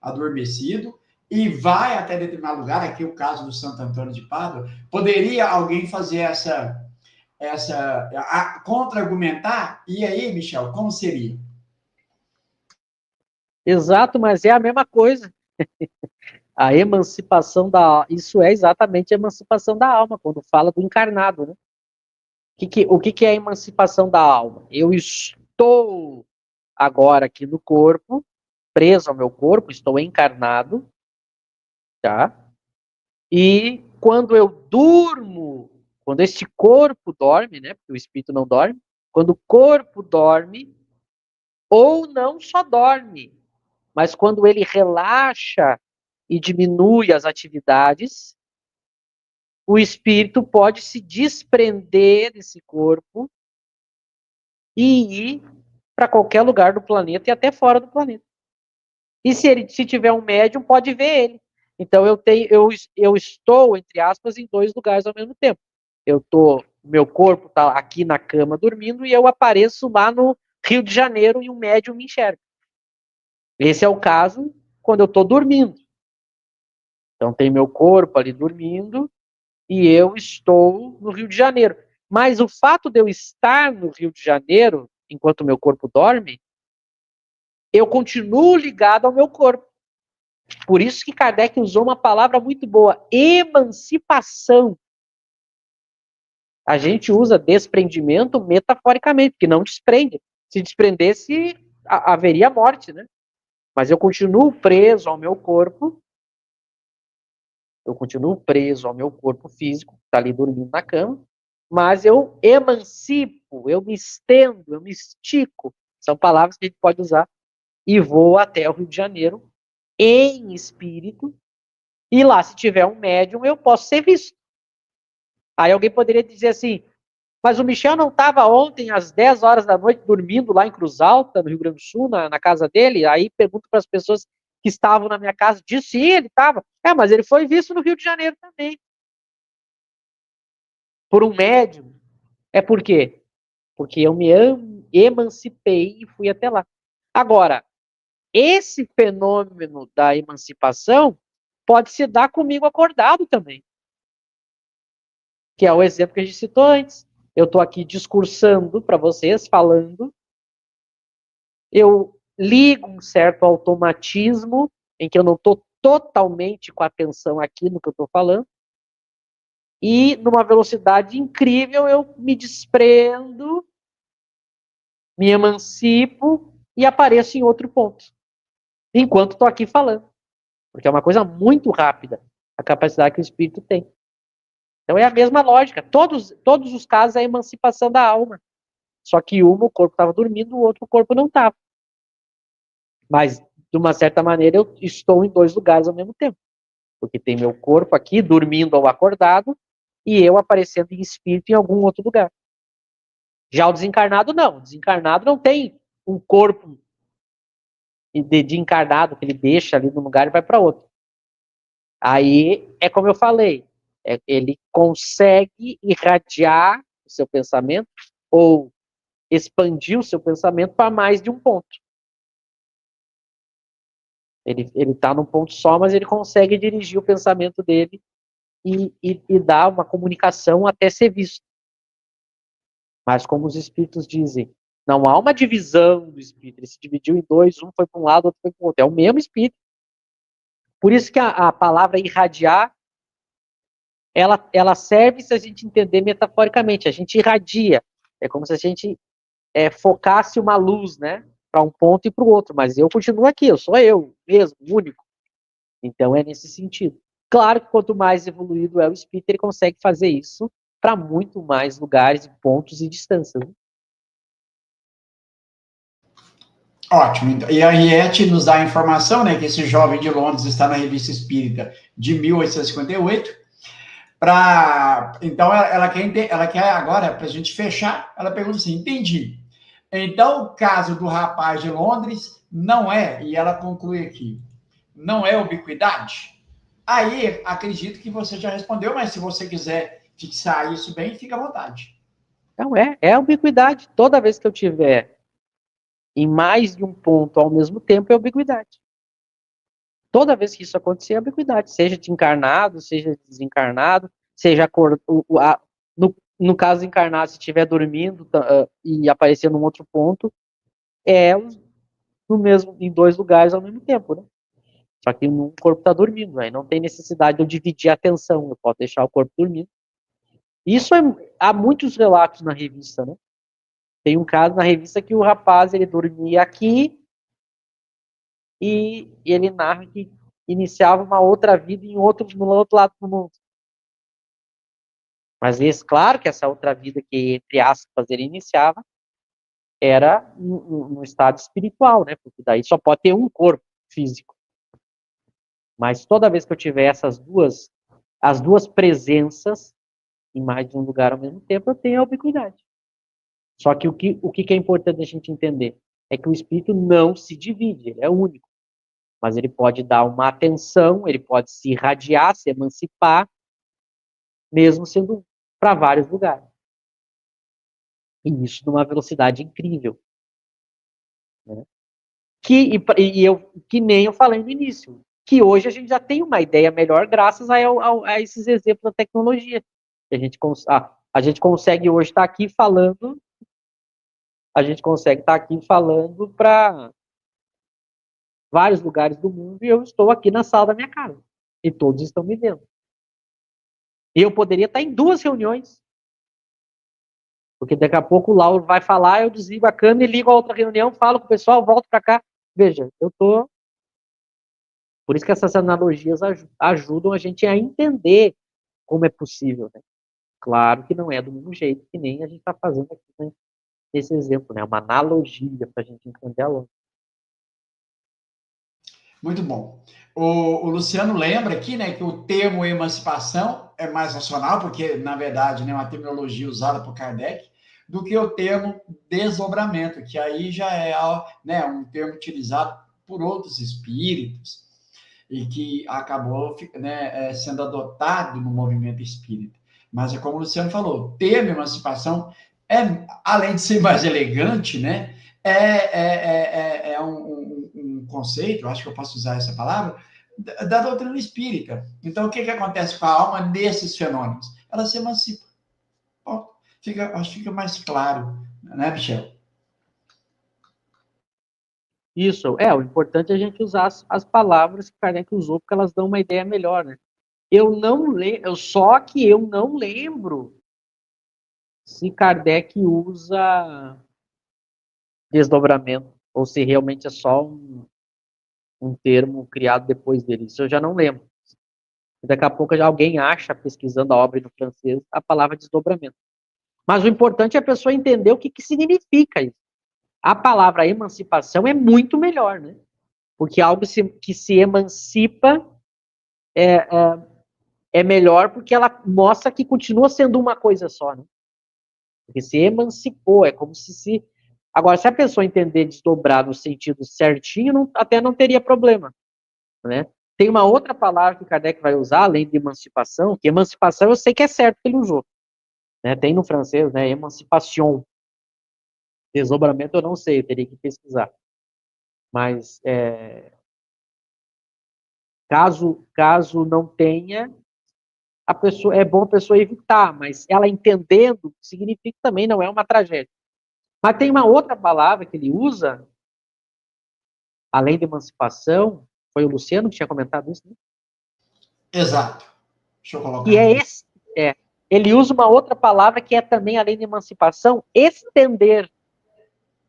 adormecido e vai até determinado lugar, aqui é o caso do Santo Antônio de Pádua. Poderia alguém fazer contra-argumentar? E aí, Michel, como seria? Exato, mas é a mesma coisa. A emancipação isso é exatamente a emancipação da alma, quando fala do encarnado, né? O que é a emancipação da alma? Eu estou agora aqui no corpo, preso ao meu corpo, estou encarnado, tá? E quando eu durmo, quando este corpo dorme, né? Porque o espírito não dorme, quando o corpo dorme, ou não só dorme, mas quando ele relaxa e diminui as atividades, o espírito pode se desprender desse corpo e ir para qualquer lugar do planeta e até fora do planeta. E se tiver um médium, pode ver ele. Então eu estou, entre aspas, em dois lugares ao mesmo tempo. Meu corpo está aqui na cama dormindo e eu apareço lá no Rio de Janeiro e um médium me enxerga. Esse é o caso quando eu estou dormindo. Então tem meu corpo ali dormindo e eu estou no Rio de Janeiro. Mas o fato de eu estar no Rio de Janeiro, enquanto meu corpo dorme, eu continuo ligado ao meu corpo. Por isso que Kardec usou uma palavra muito boa, emancipação. A gente usa desprendimento metaforicamente, porque não desprende. Se desprendesse, haveria morte, né? Mas eu continuo preso ao meu corpo Eu continuo preso ao meu corpo físico, que está ali dormindo na cama, mas eu emancipo, eu me estendo, eu me estico. São palavras que a gente pode usar. E vou até o Rio de Janeiro em espírito. E lá, se tiver um médium, eu posso ser visto. Aí alguém poderia dizer assim, mas o Michel não estava ontem às 10 horas da noite dormindo lá em Cruz Alta, no Rio Grande do Sul, na casa dele? Aí pergunto para as pessoas que estavam na minha casa, disse sim, ele estava. Mas ele foi visto no Rio de Janeiro também. Por um médium. É por quê? Porque eu me emancipei e fui até lá. Agora, esse fenômeno da emancipação pode se dar comigo acordado também. Que é o exemplo que a gente citou antes. Eu estou aqui discursando para vocês, falando. Eu ligo um certo automatismo em que eu não estou totalmente com a atenção aqui no que eu estou falando. E numa velocidade incrível eu me desprendo, me emancipo e apareço em outro ponto. Enquanto estou aqui falando. Porque é uma coisa muito rápida a capacidade que o espírito tem. Então é a mesma lógica. Todos os casos é a emancipação da alma. Só que o corpo estava dormindo, o outro corpo não estava. Mas, de uma certa maneira, eu estou em dois lugares ao mesmo tempo. Porque tem meu corpo aqui, dormindo ou acordado, e eu aparecendo em espírito em algum outro lugar. Já o desencarnado, não. O desencarnado não tem um corpo de encarnado que ele deixa ali num lugar e vai para outro. Aí, é como eu falei, ele consegue irradiar o seu pensamento ou expandir o seu pensamento para mais de um ponto. Ele está num ponto só, mas ele consegue dirigir o pensamento dele e dar uma comunicação até ser visto. Mas como os espíritos dizem, não há uma divisão do espírito, ele se dividiu em dois, um foi para um lado, outro foi para o outro, é o mesmo espírito. Por isso que a palavra irradiar, ela serve se a gente entender metaforicamente, a gente irradia, é como se a gente focasse uma luz, né, para um ponto e para o outro, mas eu continuo aqui, eu sou eu mesmo, único. Então é nesse sentido. Claro que quanto mais evoluído é o espírito, ele consegue fazer isso para muito mais lugares, pontos e distâncias. Né? Ótimo. Então, e a Riete nos dá a informação, né, que esse jovem de Londres está na Revista Espírita de 1858. Então, ela quer agora, para a gente fechar, ela pergunta assim: entendi. Então, o caso do rapaz de Londres não é, e ela conclui aqui, não é ubiquidade? Aí, acredito que você já respondeu, mas se você quiser fixar isso bem, fica à vontade. Então é a ubiquidade. Toda vez que eu tiver em mais de um ponto ao mesmo tempo, é ubiquidade. Toda vez que isso acontecer, é ubiquidade. Seja de encarnado, seja de desencarnado, seja no caso encarnado, se estiver dormindo e aparecer num outro ponto, é no mesmo, em dois lugares ao mesmo tempo, né? Só que um corpo está dormindo, aí não tem necessidade de eu dividir a atenção, eu posso deixar o corpo dormindo. Isso há muitos relatos na revista, né? Tem um caso na revista que o rapaz, ele dormia aqui e ele narra que iniciava uma outra vida no outro lado do mundo. Mas claro que essa outra vida que, entre aspas, ele iniciava, era no estado espiritual, né? Porque daí só pode ter um corpo físico. Mas toda vez que eu tiver as duas presenças em mais de um lugar ao mesmo tempo, eu tenho a ubiquidade. Só que o que é importante a gente entender é que o espírito não se divide, ele é único. Mas ele pode dar uma atenção, ele pode se irradiar, se emancipar, mesmo sendo para vários lugares. E isso numa velocidade incrível. Né? Que nem eu falei no início, que hoje a gente já tem uma ideia melhor graças a esses exemplos da tecnologia. A gente consegue hoje estar aqui falando, para vários lugares do mundo e eu estou aqui na sala da minha casa. E todos estão me vendo. E eu poderia estar em duas reuniões. Porque daqui a pouco o Lauro vai falar, eu desligo a câmera e ligo a outra reunião, falo com o pessoal, volto para cá. Veja, eu estou Por isso que essas analogias ajudam a gente a entender como é possível, né? Claro que não é do mesmo jeito que nem a gente está fazendo aqui, né, nesse exemplo, né? Uma analogia para a gente entender a lógica. Muito bom. O Luciano lembra aqui, né, que o termo emancipação é mais racional, porque, na verdade, né, é uma terminologia usada por Kardec, do que o termo desdobramento, que aí já é, né, um termo utilizado por outros espíritos e que acabou, né, sendo adotado no movimento espírita. Mas é como o Luciano falou, o termo emancipação é, além de ser mais elegante, né, é um conceito, acho que eu posso usar essa palavra, da doutrina espírita. Então, o que acontece com a alma nesses fenômenos? Ela se emancipa. Bom, acho que fica mais claro, né, Michel? Isso, o importante é a gente usar as palavras que Kardec usou, porque elas dão uma ideia melhor, né? Eu não lembro, só que eu não lembro se Kardec usa desdobramento, ou se realmente é só um termo criado depois dele. Isso eu já não lembro. Daqui a pouco já alguém acha, pesquisando a obra no francês, a palavra desdobramento. Mas o importante é a pessoa entender o que significa isso. A palavra emancipação é muito melhor, né? Porque algo que se emancipa é melhor porque ela mostra que continua sendo uma coisa só, né? Porque se emancipou, é como se... Agora, se a pessoa entender desdobrar no sentido certinho, até não teria problema, né? Tem uma outra palavra que Kardec vai usar, além de emancipação, que emancipação eu sei que é certo que ele usou, né? Tem no francês, né? Emancipation. Desdobramento eu não sei, eu teria que pesquisar. Mas, caso não tenha, é bom a pessoa evitar, mas ela entendendo, significa também não é uma tragédia. Mas tem uma outra palavra que ele usa, além de emancipação, foi o Luciano que tinha comentado isso, né? Exato. Deixa eu colocar Que é aqui. esse, ele usa uma outra palavra que é também, além de emancipação, estender.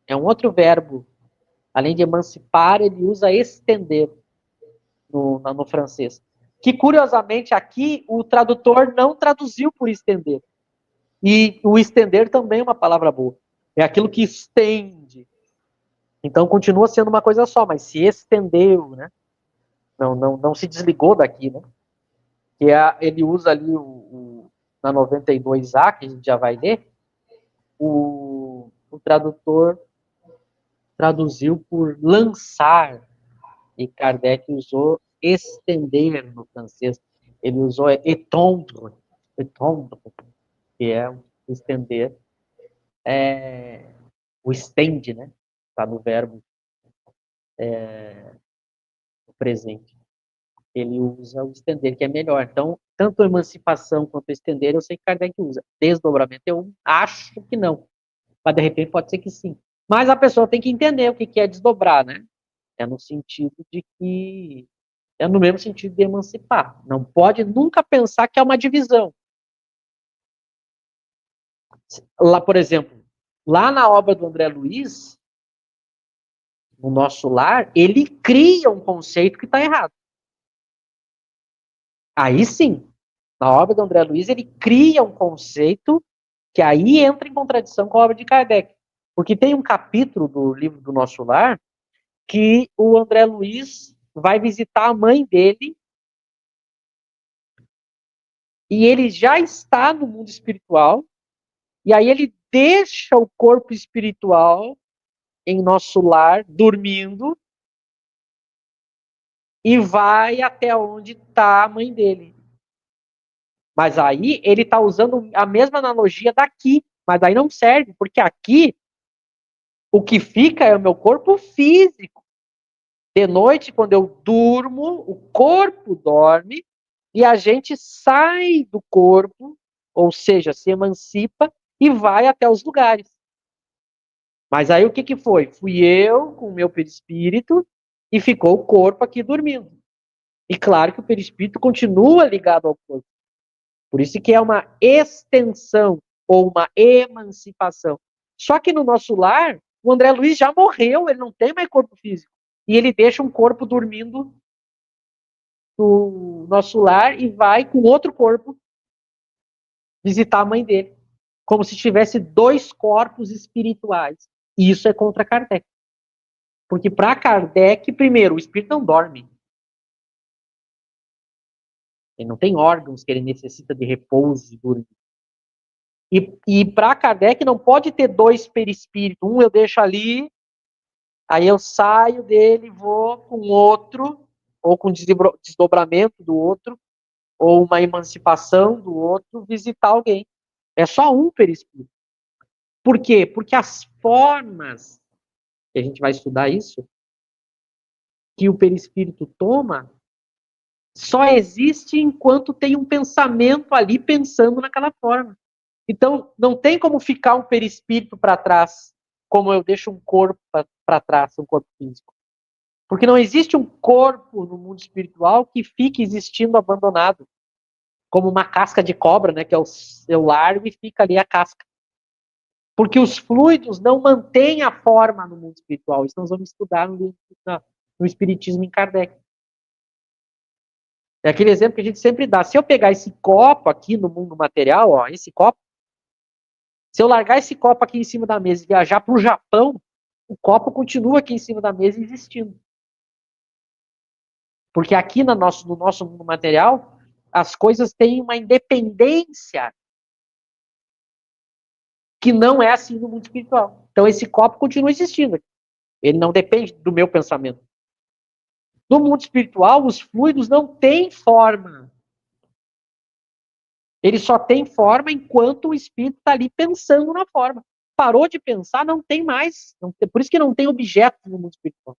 É um outro verbo. Além de emancipar, ele usa estender no francês. Que, curiosamente, aqui o tradutor não traduziu por estender. E o estender também é uma palavra boa. É aquilo que estende. Então, continua sendo uma coisa só, mas se estendeu, né? Não se desligou daqui, né? Que ele usa ali na 92A, que a gente já vai ler, o tradutor traduziu por lançar, e Kardec usou estender no francês. Ele usou étendre, que é estender, o estende, né? Está no verbo presente. Ele usa o estender, que é melhor. Então, tanto emancipação quanto estender, eu sei que Kardec usa. Desdobramento, eu acho que não. Mas, de repente, pode ser que sim. Mas a pessoa tem que entender o que é desdobrar, né? É no sentido de que... É no mesmo sentido de emancipar. Não pode nunca pensar que é uma divisão. Lá, por exemplo, lá na obra do André Luiz, no Nosso Lar, ele cria um conceito que está errado. Aí sim, na obra do André Luiz, ele cria um conceito que aí entra em contradição com a obra de Kardec. Porque tem um capítulo do livro do Nosso Lar que o André Luiz vai visitar a mãe dele e ele já está no mundo espiritual e aí ele deixa o corpo espiritual em Nosso Lar, dormindo, e vai até onde está a mãe dele. Mas aí ele está usando a mesma analogia daqui, mas aí não serve, porque aqui o que fica é o meu corpo físico. De noite, quando eu durmo, o corpo dorme e a gente sai do corpo, ou seja, se emancipa e vai até os lugares. Mas aí o que foi? Fui eu com o meu perispírito e ficou o corpo aqui dormindo. E claro que o perispírito continua ligado ao corpo. Por isso que é uma extensão ou uma emancipação. Só que no Nosso Lar, o André Luiz já morreu, ele não tem mais corpo físico. E ele deixa um corpo dormindo do nosso lar e vai com outro corpo visitar a mãe dele. Como se tivesse dois corpos espirituais. E isso é contra Kardec. Porque para Kardec, primeiro, o espírito não dorme. Ele não tem órgãos que ele necessita de repouso e dormir. E para Kardec não pode ter dois perispíritos. Um eu deixo ali, aí eu saio dele, vou com outro, ou com desdobramento do outro, ou uma emancipação do outro, visitar alguém. É só um perispírito. Por quê? Porque as formas, que a gente vai estudar isso, que o perispírito toma, só existe enquanto tem um pensamento ali pensando naquela forma. Então, não tem como ficar um perispírito para trás, como eu deixo um corpo para trás, um corpo físico. Porque não existe um corpo no mundo espiritual que fique existindo abandonado, como uma casca de cobra, né, que eu largo e fica ali a casca. Porque os fluidos não mantêm a forma no mundo espiritual. Isso nós vamos estudar no Espiritismo em Kardec. É aquele exemplo que a gente sempre dá. Se eu pegar esse copo aqui no mundo material, ó, esse copo, se eu largar esse copo aqui em cima da mesa e viajar para o Japão, o copo continua aqui em cima da mesa existindo. Porque aqui no nosso mundo material, as coisas têm uma independência que não é assim no mundo espiritual. Então esse copo continua existindo. Ele não depende do meu pensamento. No mundo espiritual, os fluidos não têm forma. Ele só tem forma enquanto o espírito está ali pensando na forma. Parou de pensar, não tem mais. Por isso que não tem objetos no mundo espiritual.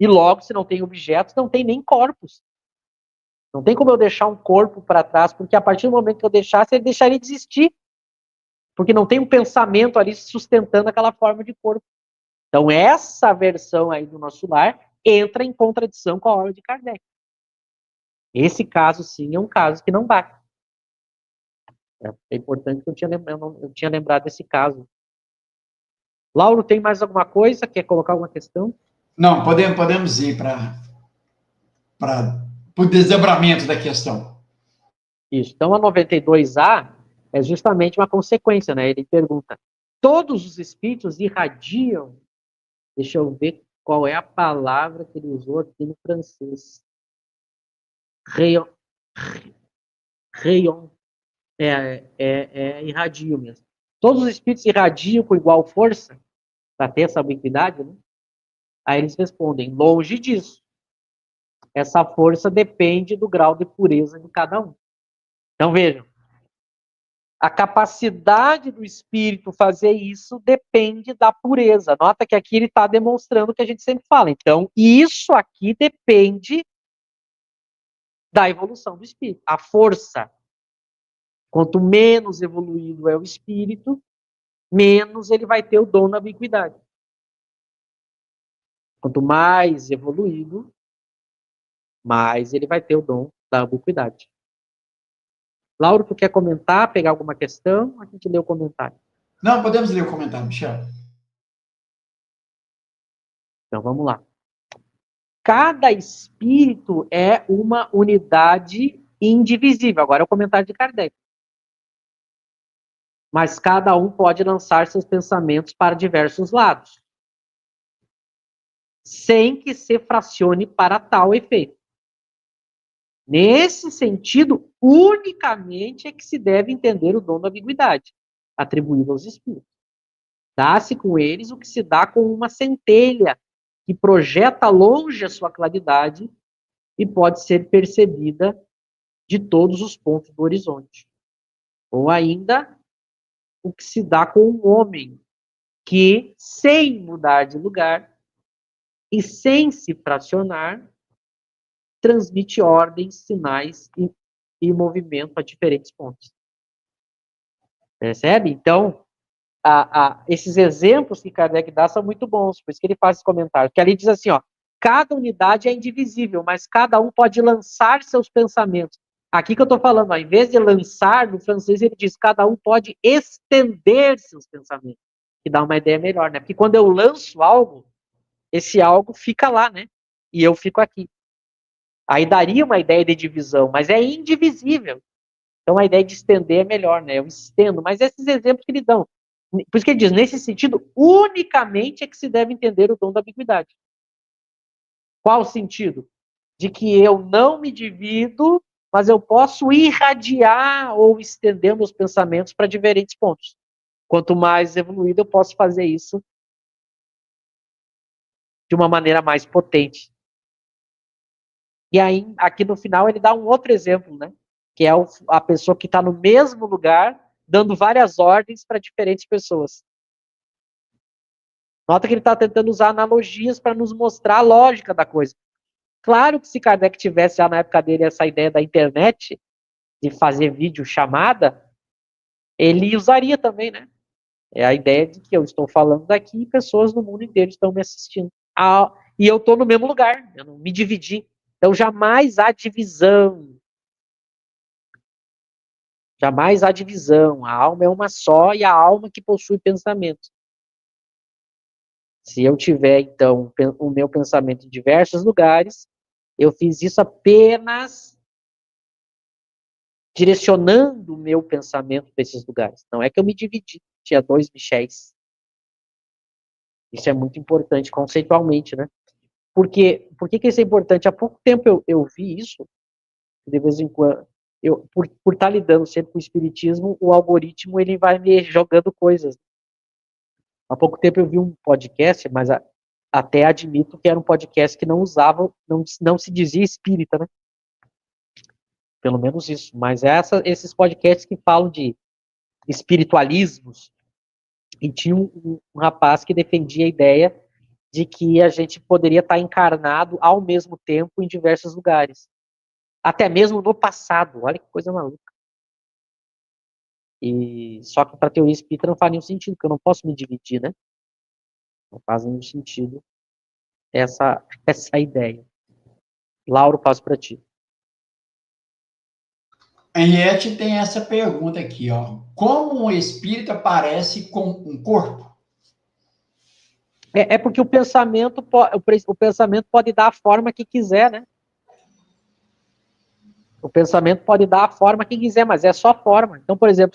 E logo, se não tem objetos, não tem nem corpos. Não tem como eu deixar um corpo para trás, porque a partir do momento que eu deixasse, ele deixaria de existir. Porque não tem um pensamento ali sustentando aquela forma de corpo. Então, essa versão aí do nosso lar entra em contradição com a obra de Kardec. Esse caso, sim, é um caso que não bate. É importante que eu tinha lembrado desse caso. Lauro, tem mais alguma coisa? Quer colocar alguma questão? Não, podemos ir o desdobramento da questão. Isso. Então, a 92A é justamente uma consequência, né? Ele pergunta: todos os espíritos irradiam? Deixa eu ver qual é a palavra que ele usou aqui no francês. Rayon. Irradio mesmo. Todos os espíritos irradiam com igual força para ter essa ubiquidade, né? Aí eles respondem: longe disso. Essa força depende do grau de pureza de cada um. Então vejam, a capacidade do espírito fazer isso depende da pureza. Nota que aqui ele está demonstrando o que a gente sempre fala. Então, isso aqui depende da evolução do espírito. A força, quanto menos evoluído é o espírito, menos ele vai ter o dom da ubiquidade. Quanto mais evoluído, mais ele vai ter o dom da ubiquidade. Lauro, tu quer comentar, pegar alguma questão? A gente lê o comentário. Não, podemos ler o comentário, Michel. Então, vamos lá. Cada espírito é uma unidade indivisível. Agora é o comentário de Kardec. Mas cada um pode lançar seus pensamentos para diversos lados, sem que se fracione para tal efeito. Nesse sentido, unicamente é que se deve entender o dom da ambiguidade, atribuído aos espíritos. Dá-se com eles o que se dá com uma centelha, que projeta longe a sua claridade e pode ser percebida de todos os pontos do horizonte. Ou ainda, o que se dá com um homem, que, sem mudar de lugar e sem se fracionar, transmite ordens, sinais e movimento a diferentes pontos. Percebe? Então, esses exemplos que Kardec dá são muito bons, por isso que ele faz esse comentário. Porque ali diz assim, ó, cada unidade é indivisível, mas cada um pode lançar seus pensamentos. Aqui que eu estou falando, ó, em vez de lançar, no francês ele diz, cada um pode estender seus pensamentos, que dá uma ideia melhor, né? Porque quando eu lanço algo, esse algo fica lá, né? E eu fico aqui. Aí daria uma ideia de divisão, mas é indivisível. Então a ideia de estender é melhor, né? Eu estendo, mas esses exemplos que ele dão. Por isso que ele diz, nesse sentido, unicamente é que se deve entender o dom da ambiguidade. Qual o sentido? De que eu não me divido, mas eu posso irradiar ou estender meus pensamentos para diferentes pontos. Quanto mais evoluído, eu posso fazer isso de uma maneira mais potente. E aí, aqui no final, ele dá um outro exemplo, né? Que é a pessoa que está no mesmo lugar, dando várias ordens para diferentes pessoas. Nota que ele está tentando usar analogias para nos mostrar a lógica da coisa. Claro que se Kardec tivesse já na época dele essa ideia da internet, de fazer vídeo chamada, ele usaria também, né? É a ideia de que eu estou falando daqui e pessoas no mundo inteiro estão me assistindo. E eu estou no mesmo lugar, eu não me dividi. Então jamais há divisão. Jamais há divisão. A alma é uma só e a alma que possui pensamento. Se eu tiver, então, o meu pensamento em diversos lugares, eu fiz isso apenas direcionando o meu pensamento para esses lugares. Não é que eu me dividi, tinha dois Michéis. Isso é muito importante conceitualmente, né? Por que isso é importante? Há pouco tempo eu vi isso, de vez em quando, por estar lidando sempre com o espiritismo, o algoritmo ele vai me jogando coisas. Há pouco tempo eu vi um podcast, mas até admito que era um podcast que não usava, não se dizia espírita, né? Pelo menos isso. Mas esses podcasts que falam de espiritualismos, e tinha um rapaz que defendia a ideia de que a gente poderia estar encarnado ao mesmo tempo em diversos lugares. Até mesmo no passado. Olha que coisa maluca. E só que para a teoria espírita não faz nenhum sentido, porque eu não posso me dividir, né? Não faz nenhum sentido essa ideia. Lauro, passo para ti. Henriette tem essa pergunta aqui, ó. Como um espírito aparece com um corpo? É porque o pensamento pode dar a forma que quiser, né? O pensamento pode dar a forma que quiser, mas é só forma. Então, por exemplo,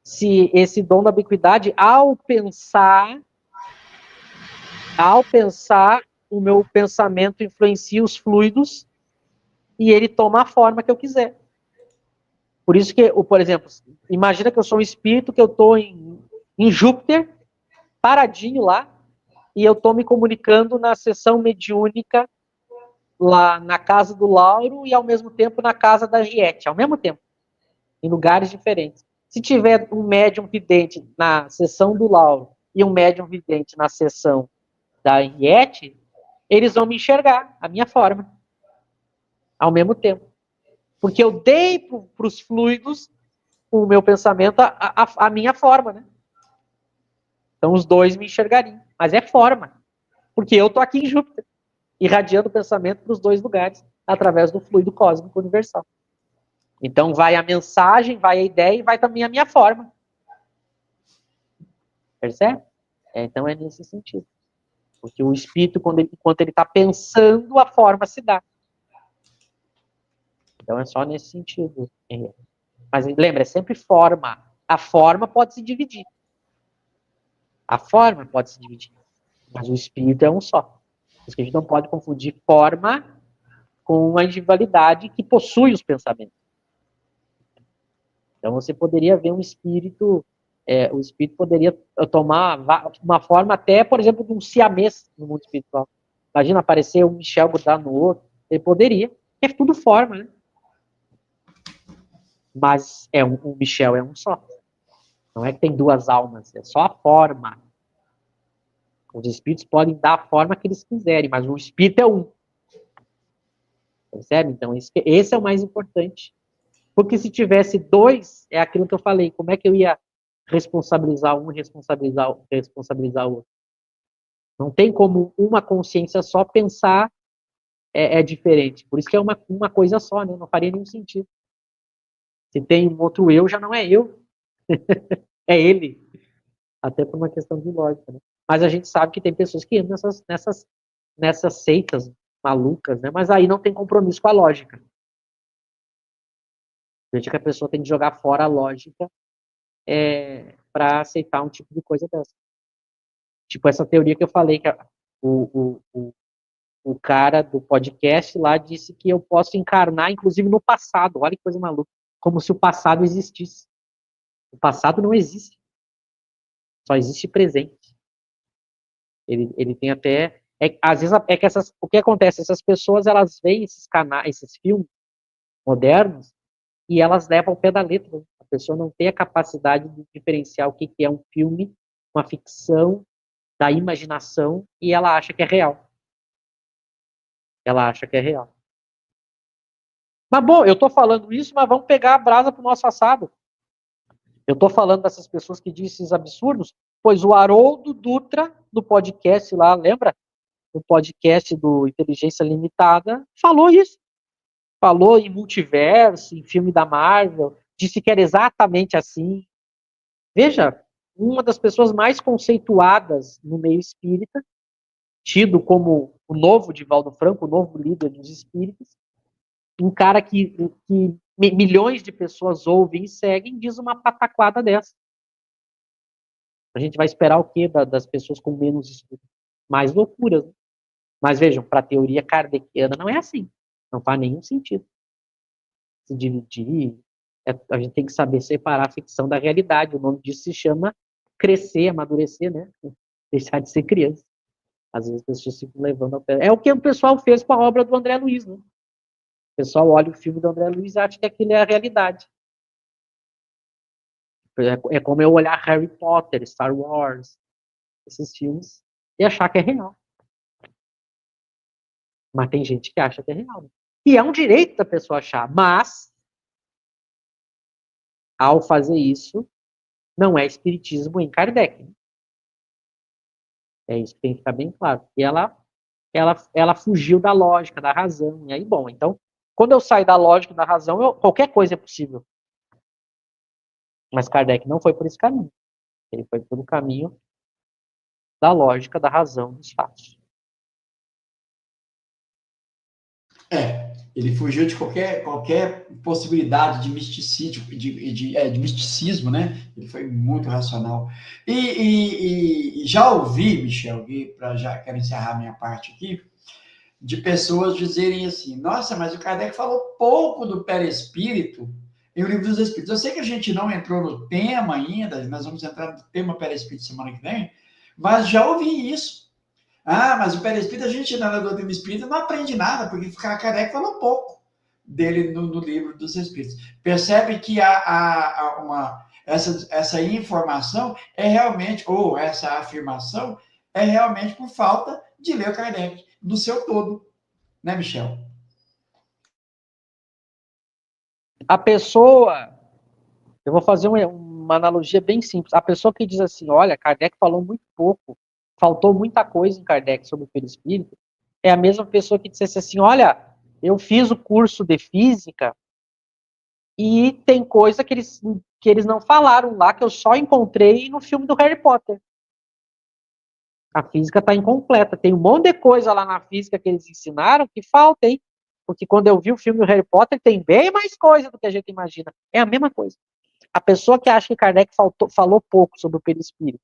se esse dom da ubiquidade, ao pensar, o meu pensamento influencia os fluidos e ele toma a forma que eu quiser. Por isso que, por exemplo, imagina que eu sou um espírito, que eu estou em Júpiter, paradinho lá, e eu estou me comunicando na sessão mediúnica lá na casa do Lauro e ao mesmo tempo na casa da Giete, ao mesmo tempo, em lugares diferentes. Se tiver um médium vidente na sessão do Lauro e um médium vidente na sessão da Giete, eles vão me enxergar, a minha forma, ao mesmo tempo. Porque eu dei para os fluidos o meu pensamento, a minha forma, né? Então os dois me enxergariam. Mas é forma. Porque eu estou aqui em Júpiter, irradiando o pensamento para os dois lugares, através do fluido cósmico universal. Então vai a mensagem, vai a ideia e vai também a minha forma. Percebe? Então é nesse sentido. Porque o espírito, enquanto ele está pensando, a forma se dá. Então é só nesse sentido. Mas lembra, é sempre forma. A forma pode se dividir. A forma pode se dividir. Mas o espírito é um só. Por isso que a gente não pode confundir forma com a individualidade que possui os pensamentos. Então você poderia ver um espírito, o espírito poderia tomar uma forma até, por exemplo, de um siamês no mundo espiritual. Imagina aparecer um Michel grudado no outro. Ele poderia. É tudo forma, né? Mas o Michel é um só. Não é que tem duas almas, é só a forma. Os espíritos podem dar a forma que eles quiserem, mas o espírito é um. Percebe? Então, esse é o mais importante. Porque se tivesse dois, é aquilo que eu falei, como é que eu ia responsabilizar um e responsabilizar o outro? Não tem como uma consciência só pensar é diferente. Por isso que é uma coisa só, né? Não faria nenhum sentido. Se tem um outro eu, já não é eu. É ele. Até por uma questão de lógica, né? Mas a gente sabe que tem pessoas que entram nessas seitas malucas, né? Mas aí não tem compromisso com a lógica. Veja que a pessoa tem que jogar fora a lógica para aceitar um tipo de coisa dessa. Tipo essa teoria que eu falei, que o cara do podcast lá disse que eu posso encarnar, inclusive, no passado. Olha que coisa maluca. Como se o passado existisse. O passado não existe. Só existe presente. Ele tem até... às vezes, o que acontece? Essas pessoas, elas veem esses canais, esses filmes modernos, e elas levam ao pé da letra. A pessoa não tem a capacidade de diferenciar o que é um filme, uma ficção, da imaginação, e ela acha que é real. Ela acha que é real. Mas, bom, eu estou falando isso, mas vamos pegar a brasa para o nosso assado. Eu estou falando dessas pessoas que dizem esses absurdos, pois o Haroldo Dutra, do podcast lá, lembra? No podcast do Inteligência Limitada, falou isso. Falou em multiverso, em filme da Marvel, disse que era exatamente assim. Veja, uma das pessoas mais conceituadas no meio espírita, tido como o novo Divaldo Franco, o novo líder dos espíritos, um cara que milhões de pessoas ouvem e seguem, diz uma pataquada dessa. A gente vai esperar o quê das pessoas com menos estudo? Mais loucuras. Né? Mas vejam, para a teoria kardeciana não é assim. Não faz nenhum sentido. Se dividir, a gente tem que saber separar a ficção da realidade. O nome disso se chama crescer, amadurecer, né? Deixar de ser criança. Às vezes as pessoas ficam levando ao pé. É o que o pessoal fez com a obra do André Luiz, né? O pessoal olha o filme do André Luiz e acha que aquilo é a realidade. É como eu olhar Harry Potter, Star Wars, esses filmes, e achar que é real. Mas tem gente que acha que é real. E é um direito da pessoa achar, mas ao fazer isso, não é espiritismo em Kardec. Né? É isso que tem que ficar bem claro. E ela fugiu da lógica, da razão. E aí, bom, então, quando eu saio da lógica e da razão, qualquer coisa é possível. Mas Kardec não foi por esse caminho. Ele foi pelo caminho da lógica, da razão, dos fatos. Ele fugiu de qualquer possibilidade de misticismo, de misticismo, né? Ele foi muito racional. E já ouvi, Michel, já quero encerrar minha parte aqui, de pessoas dizerem assim, nossa, mas o Kardec falou pouco do perispírito em O Livro dos Espíritos. Eu sei que a gente não entrou no tema ainda, nós vamos entrar no tema perispírito semana que vem, mas já ouvi isso. Ah, mas o perispírito, a gente na doutrina espírita não aprende nada, porque Kardec falou pouco dele no Livro dos Espíritos. Percebe que essa informação é realmente, ou essa afirmação, é realmente por falta de ler o Kardec no seu todo. Né, Michel? A pessoa, eu vou fazer uma analogia bem simples. A pessoa que diz assim, olha, Kardec falou muito pouco, faltou muita coisa em Kardec sobre o perispírito, é a mesma pessoa que dissesse assim, olha, eu fiz o curso de física e tem coisa que eles não falaram lá, que eu só encontrei no filme do Harry Potter. A física está incompleta. Tem um monte de coisa lá na física que eles ensinaram que falta, hein? Porque quando eu vi o filme do Harry Potter, tem bem mais coisa do que a gente imagina. É a mesma coisa. A pessoa que acha que Kardec falou pouco sobre o perispírito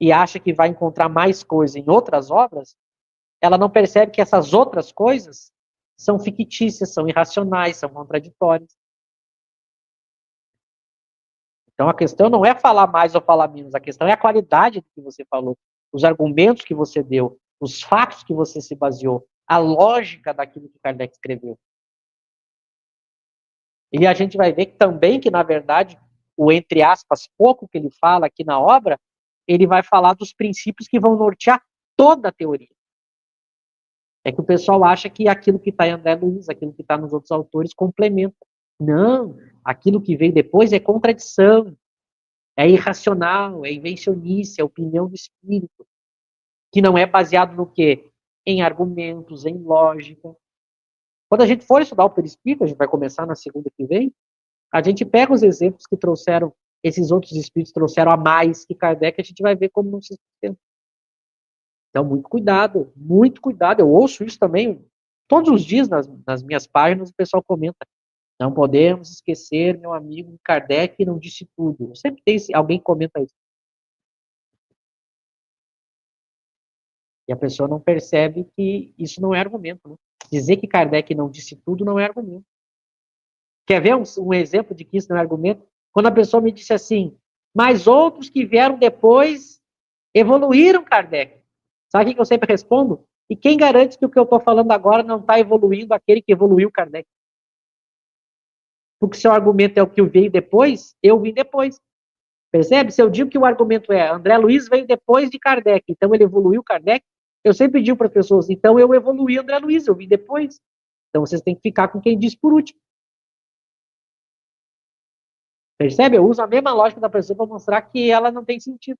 e acha que vai encontrar mais coisa em outras obras, ela não percebe que essas outras coisas são fictícias, são irracionais, são contraditórias. Então a questão não é falar mais ou falar menos, a questão é a qualidade do que você falou, os argumentos que você deu, os fatos que você se baseou, a lógica daquilo que Kardec escreveu. E a gente vai ver que também que, na verdade, o entre aspas, pouco que ele fala aqui na obra, ele vai falar dos princípios que vão nortear toda a teoria. É que o pessoal acha que aquilo que está em André Luiz, aquilo que está nos outros autores, complementa. Não, aquilo que veio depois é contradição, é irracional, é invencionice, é opinião do espírito, que não é baseado no quê? Em argumentos, em lógica. Quando a gente for estudar o perispírito, a gente vai começar na segunda que vem, a gente pega os exemplos que trouxeram, esses outros espíritos trouxeram a mais que Kardec, a gente vai ver como não se sustenta. Então, muito cuidado, eu ouço isso também, Todos os dias, nas minhas páginas, o pessoal comenta: não podemos esquecer, meu amigo Kardec não disse tudo. Sempre tem alguém que comenta isso. E a pessoa não percebe que isso não é argumento. Né? Dizer que Kardec não disse tudo não é argumento. Quer ver um exemplo de que isso não é argumento? Quando a pessoa me disse assim, mas outros que vieram depois evoluíram Kardec. Sabe o que eu sempre respondo? E quem garante que o que eu estou falando agora não está evoluindo aquele que evoluiu Kardec? Porque se o argumento é o que veio depois, eu vim depois. Percebe? Se eu digo que o argumento é André Luiz veio depois de Kardec, então ele evoluiu Kardec, eu sempre digo para as pessoas, então eu evoluí André Luiz, eu vim depois. Então vocês têm que ficar com quem disse por último. Percebe? Eu uso a mesma lógica da pessoa para mostrar que ela não tem sentido.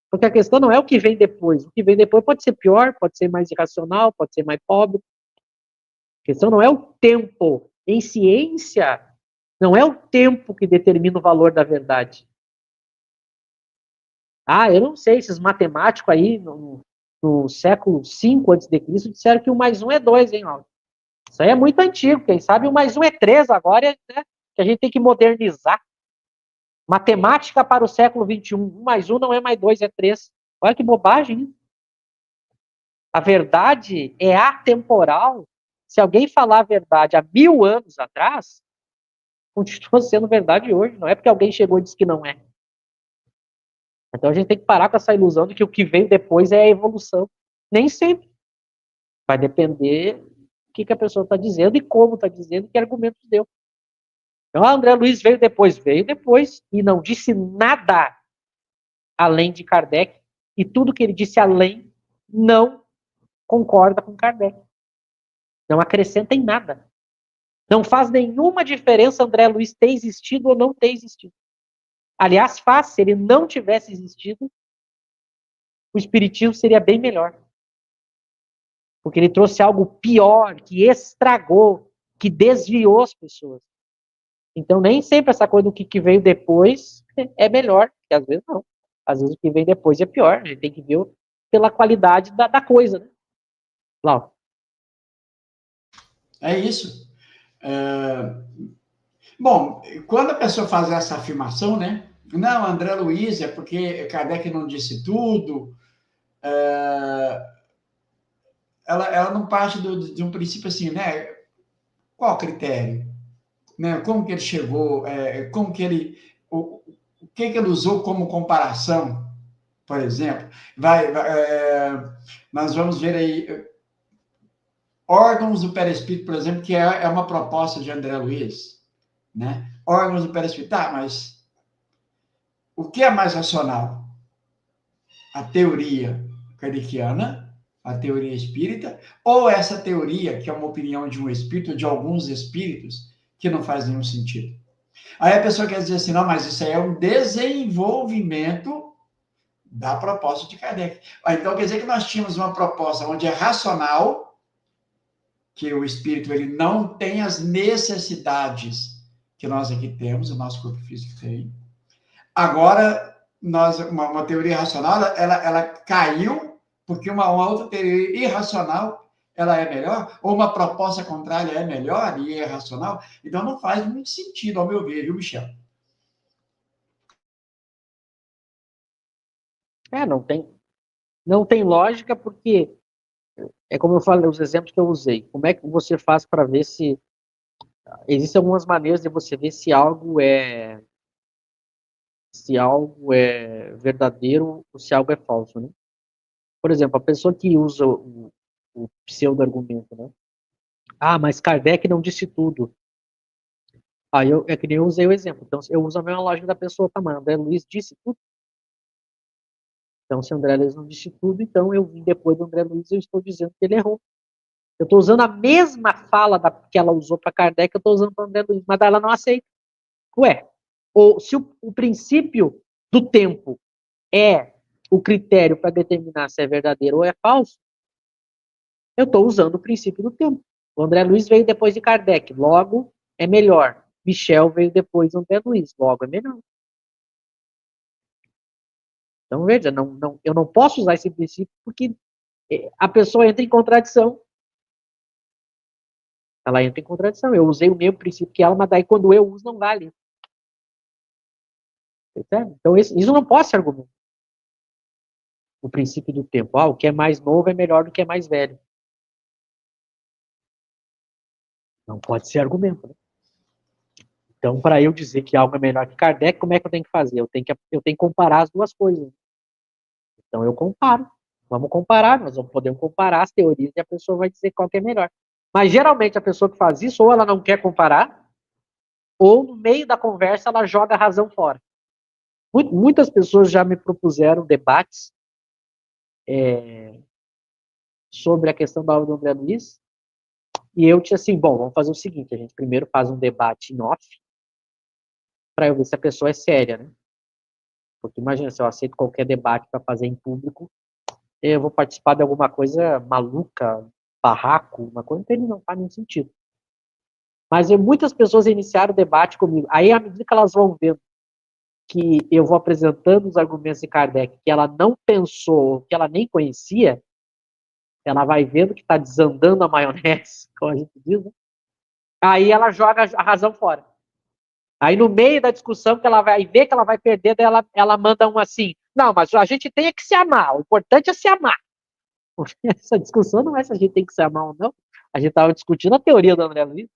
Porque a questão não é o que vem depois. O que vem depois pode ser pior, pode ser mais irracional, pode ser mais pobre. A questão não é o tempo. Em ciência, não é o tempo que determina o valor da verdade. Ah, eu não sei, esses matemáticos aí, no século V a.C., disseram que 1 mais 1 é 2, hein, Aldo? Isso aí é muito antigo. Quem sabe 1 mais 1 é 3 agora, né? Que a gente tem que modernizar. Matemática para o século XXI. 1 mais 1 não é mais 2, é 3. Olha que bobagem, hein? A verdade é atemporal. Se alguém falar a verdade há 1000 anos atrás, continua sendo verdade hoje. Não é porque alguém chegou e disse que não é. Então a gente tem que parar com essa ilusão de que o que vem depois é a evolução. Nem sempre. Vai depender do que a pessoa está dizendo e como está dizendo, que argumentos deu. Então, André Luiz veio depois, e não disse nada além de Kardec, e tudo que ele disse além não concorda com Kardec. Não acrescenta em nada. Não faz nenhuma diferença André Luiz ter existido ou não ter existido. Aliás, faz, se ele não tivesse existido, o espiritismo seria bem melhor. Porque ele trouxe algo pior, que estragou, que desviou as pessoas. Então, nem sempre essa coisa do que veio depois é melhor, porque às vezes não. Às vezes o que vem depois é pior. A gente tem que ver pela qualidade da coisa, né? Lau. É isso. Bom, quando a pessoa faz essa afirmação, né? Não, André Luiz é porque Kardec não disse tudo. Ela não parte de um princípio assim, né? Qual critério? Né? Como que ele chegou? Como que ele... O que ele usou como comparação, por exemplo? Nós vamos ver aí órgãos do perispírito, por exemplo, que é uma proposta de André Luiz, né? Órgãos do perispírito, tá, mas o que é mais racional? A teoria kardeciana, a teoria espírita, ou essa teoria, que é uma opinião de um espírito, de alguns espíritos, que não faz nenhum sentido? Aí a pessoa quer dizer assim, não, mas isso aí é um desenvolvimento da proposta de Kardec. Então quer dizer que nós tínhamos uma proposta onde é racional, que o espírito ele não tem as necessidades que nós aqui temos, o nosso corpo físico tem. Agora, uma teoria racional, ela caiu porque uma outra teoria irracional ela é melhor, ou uma proposta contrária é melhor e é racional. Então, não faz muito sentido, ao meu ver, viu, Michel? Não tem lógica, porque é como eu falei, os exemplos que eu usei. Como é que você faz para ver se existem algumas maneiras de você ver se algo é verdadeiro ou se algo é falso, né? Por exemplo, a pessoa que usa o pseudo-argumento, né? Ah, mas Kardec não disse tudo. Aí é que nem eu usei o exemplo. Então, eu uso a mesma lógica da pessoa, tá, mas André Luiz disse tudo. Então, se André Luiz não disse tudo, então eu vim depois do André Luiz e eu estou dizendo que ele errou. Eu estou usando a mesma fala que ela usou para Kardec, eu estou usando para André Luiz, mas ela não aceita. Ué, ou se o princípio do tempo é o critério para determinar se é verdadeiro ou é falso, eu estou usando o princípio do tempo. O André Luiz veio depois de Kardec, logo é melhor. Michel veio depois do André Luiz, logo é melhor. Então, veja, eu não posso usar esse princípio porque a pessoa entra em contradição. Ela entra em contradição. Eu usei o mesmo princípio que ela, mas daí quando eu uso, não vale. Percebe? Então, isso não pode ser argumento. O princípio do tempo. O que é mais novo é melhor do que é mais velho. Não pode ser argumento, né? Então, para eu dizer que algo é melhor que Kardec, como é que eu tenho que fazer? Eu tenho que comparar as duas coisas. Então, eu comparo. Vamos comparar, nós vamos poder comparar as teorias e a pessoa vai dizer qual que é melhor. Mas, geralmente, a pessoa que faz isso, ou ela não quer comparar, ou no meio da conversa ela joga a razão fora. Muitas pessoas já me propuseram debates sobre a questão da obra do André Luiz, e eu tinha assim, bom, vamos fazer o seguinte, a gente primeiro faz um debate em off, para eu ver se a pessoa é séria, né? Porque imagina, se eu aceito qualquer debate para fazer em público, eu vou participar de alguma coisa maluca, barraco, uma coisa que não faz nenhum sentido. Mas muitas pessoas iniciaram o debate comigo. Aí, à medida que elas vão vendo que eu vou apresentando os argumentos de Kardec que ela não pensou, que ela nem conhecia, ela vai vendo que está desandando a maionese, como a gente diz, né? Aí ela joga a razão fora. Aí no meio da discussão que ela vai ver que ela vai perder, ela manda um assim, não, mas a gente tem que se amar, o importante é se amar. Essa discussão não é se a gente tem que se amar ou não, a gente estava discutindo a teoria do André Luiz.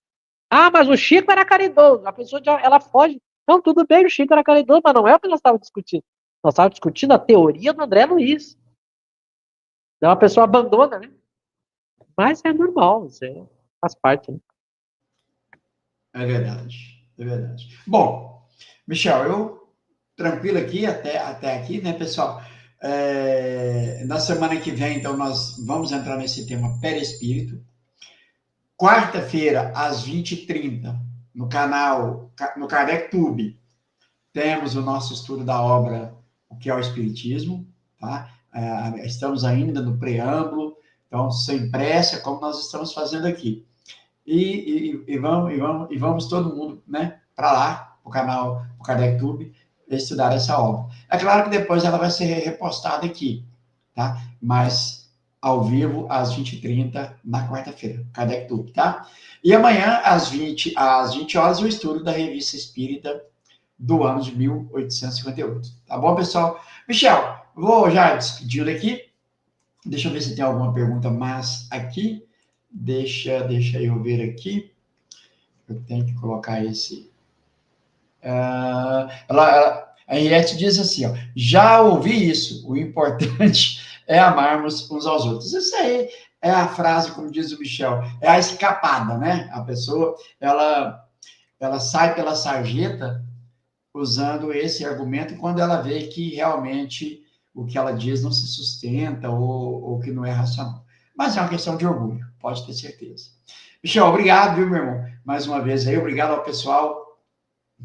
Mas o Chico era caridoso, a pessoa ela foge. Não, tudo bem, o Chico era caridoso, mas não é o que nós estávamos discutindo. Nós estávamos discutindo a teoria do André Luiz. Então a pessoa abandona, né? Mas é normal, isso faz parte, né? É verdade, é verdade. Bom, Michel, eu tranquilo aqui até aqui, né, pessoal? Na semana que vem, então, nós vamos entrar nesse tema perispírito. Quarta-feira, às 20h30, no canal, no Kardec Tube, temos o nosso estudo da obra O que é o Espiritismo, tá? Estamos ainda no preâmbulo, então, sem pressa, como nós estamos fazendo aqui. E vamos todo mundo, né, para lá, o canal, o Kardec Tube, estudar essa obra. É claro que depois ela vai ser repostada aqui, tá? Mas ao vivo, às 20h30, na quarta-feira, Kardec Tube, tá? E amanhã, às 20 horas, o estudo da Revista Espírita do ano de 1858. Tá bom, pessoal? Michel, vou já despedindo aqui. Deixa eu ver se tem alguma pergunta mais aqui. Deixa eu ver aqui. Eu tenho que colocar esse. A Henriette diz assim, ó, já ouvi isso, o importante é amarmos uns aos outros. Isso aí é a frase, como diz o Michel, é a escapada, né? A pessoa, ela sai pela sarjeta usando esse argumento quando ela vê que realmente o que ela diz não se sustenta ou que não é racional. Mas é uma questão de orgulho, pode ter certeza. Michel, obrigado, viu, meu irmão? Mais uma vez aí, obrigado ao pessoal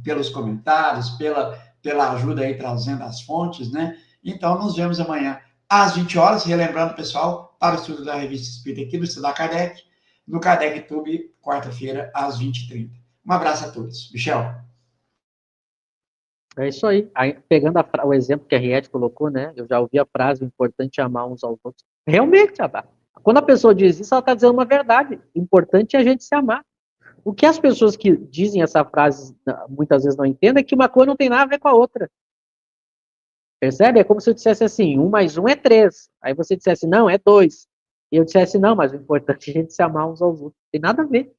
pelos comentários, pela ajuda aí trazendo as fontes, né? Então, nos vemos amanhã às 20 horas, relembrando, pessoal, para o estudo da Revista Espírita aqui no Estudar Kardec, no Kardec Tube, quarta-feira, às 20h30. Um abraço a todos. Michel. É isso aí. Pegando o exemplo que a Henriette colocou, né? Eu já ouvi a frase, o importante é amar uns aos outros. Realmente, quando a pessoa diz isso, ela está dizendo uma verdade. O importante é a gente se amar. O que as pessoas que dizem essa frase muitas vezes não entendem é que uma coisa não tem nada a ver com a outra. Percebe? É como se eu dissesse assim, 1 mais 1 é 3. Aí você dissesse, não, é 2. E eu dissesse, não, mas o importante é a gente se amar uns aos outros. Não tem nada a ver.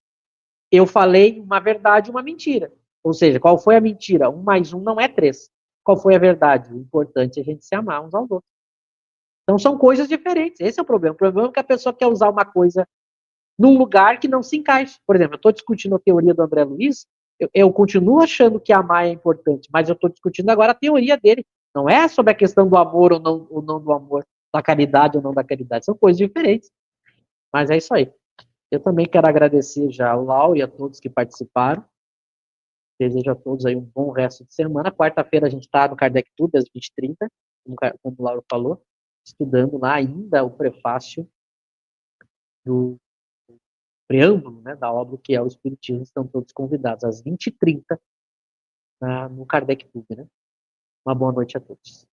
Eu falei uma verdade e uma mentira. Ou seja, qual foi a mentira? 1 mais 1 não é 3. Qual foi a verdade? O importante é a gente se amar uns aos outros. Então são coisas diferentes. Esse é o problema. O problema é que a pessoa quer usar uma coisa num lugar que não se encaixa. Por exemplo, eu estou discutindo a teoria do André Luiz, eu continuo achando que amar é importante, mas eu estou discutindo agora a teoria dele. Não é sobre a questão do amor ou não do amor, da caridade ou não da caridade. São coisas diferentes. Mas é isso aí. Eu também quero agradecer já ao Lau e a todos que participaram. Desejo a todos aí um bom resto de semana. Quarta-feira a gente está no Kardec Tudo, às 20h30, como o Lauro falou, estudando lá ainda o prefácio do preâmbulo, né, da obra que é o Espiritismo. Estão todos convidados às 20h30 no Kardec Tudo, né? Uma boa noite a todos.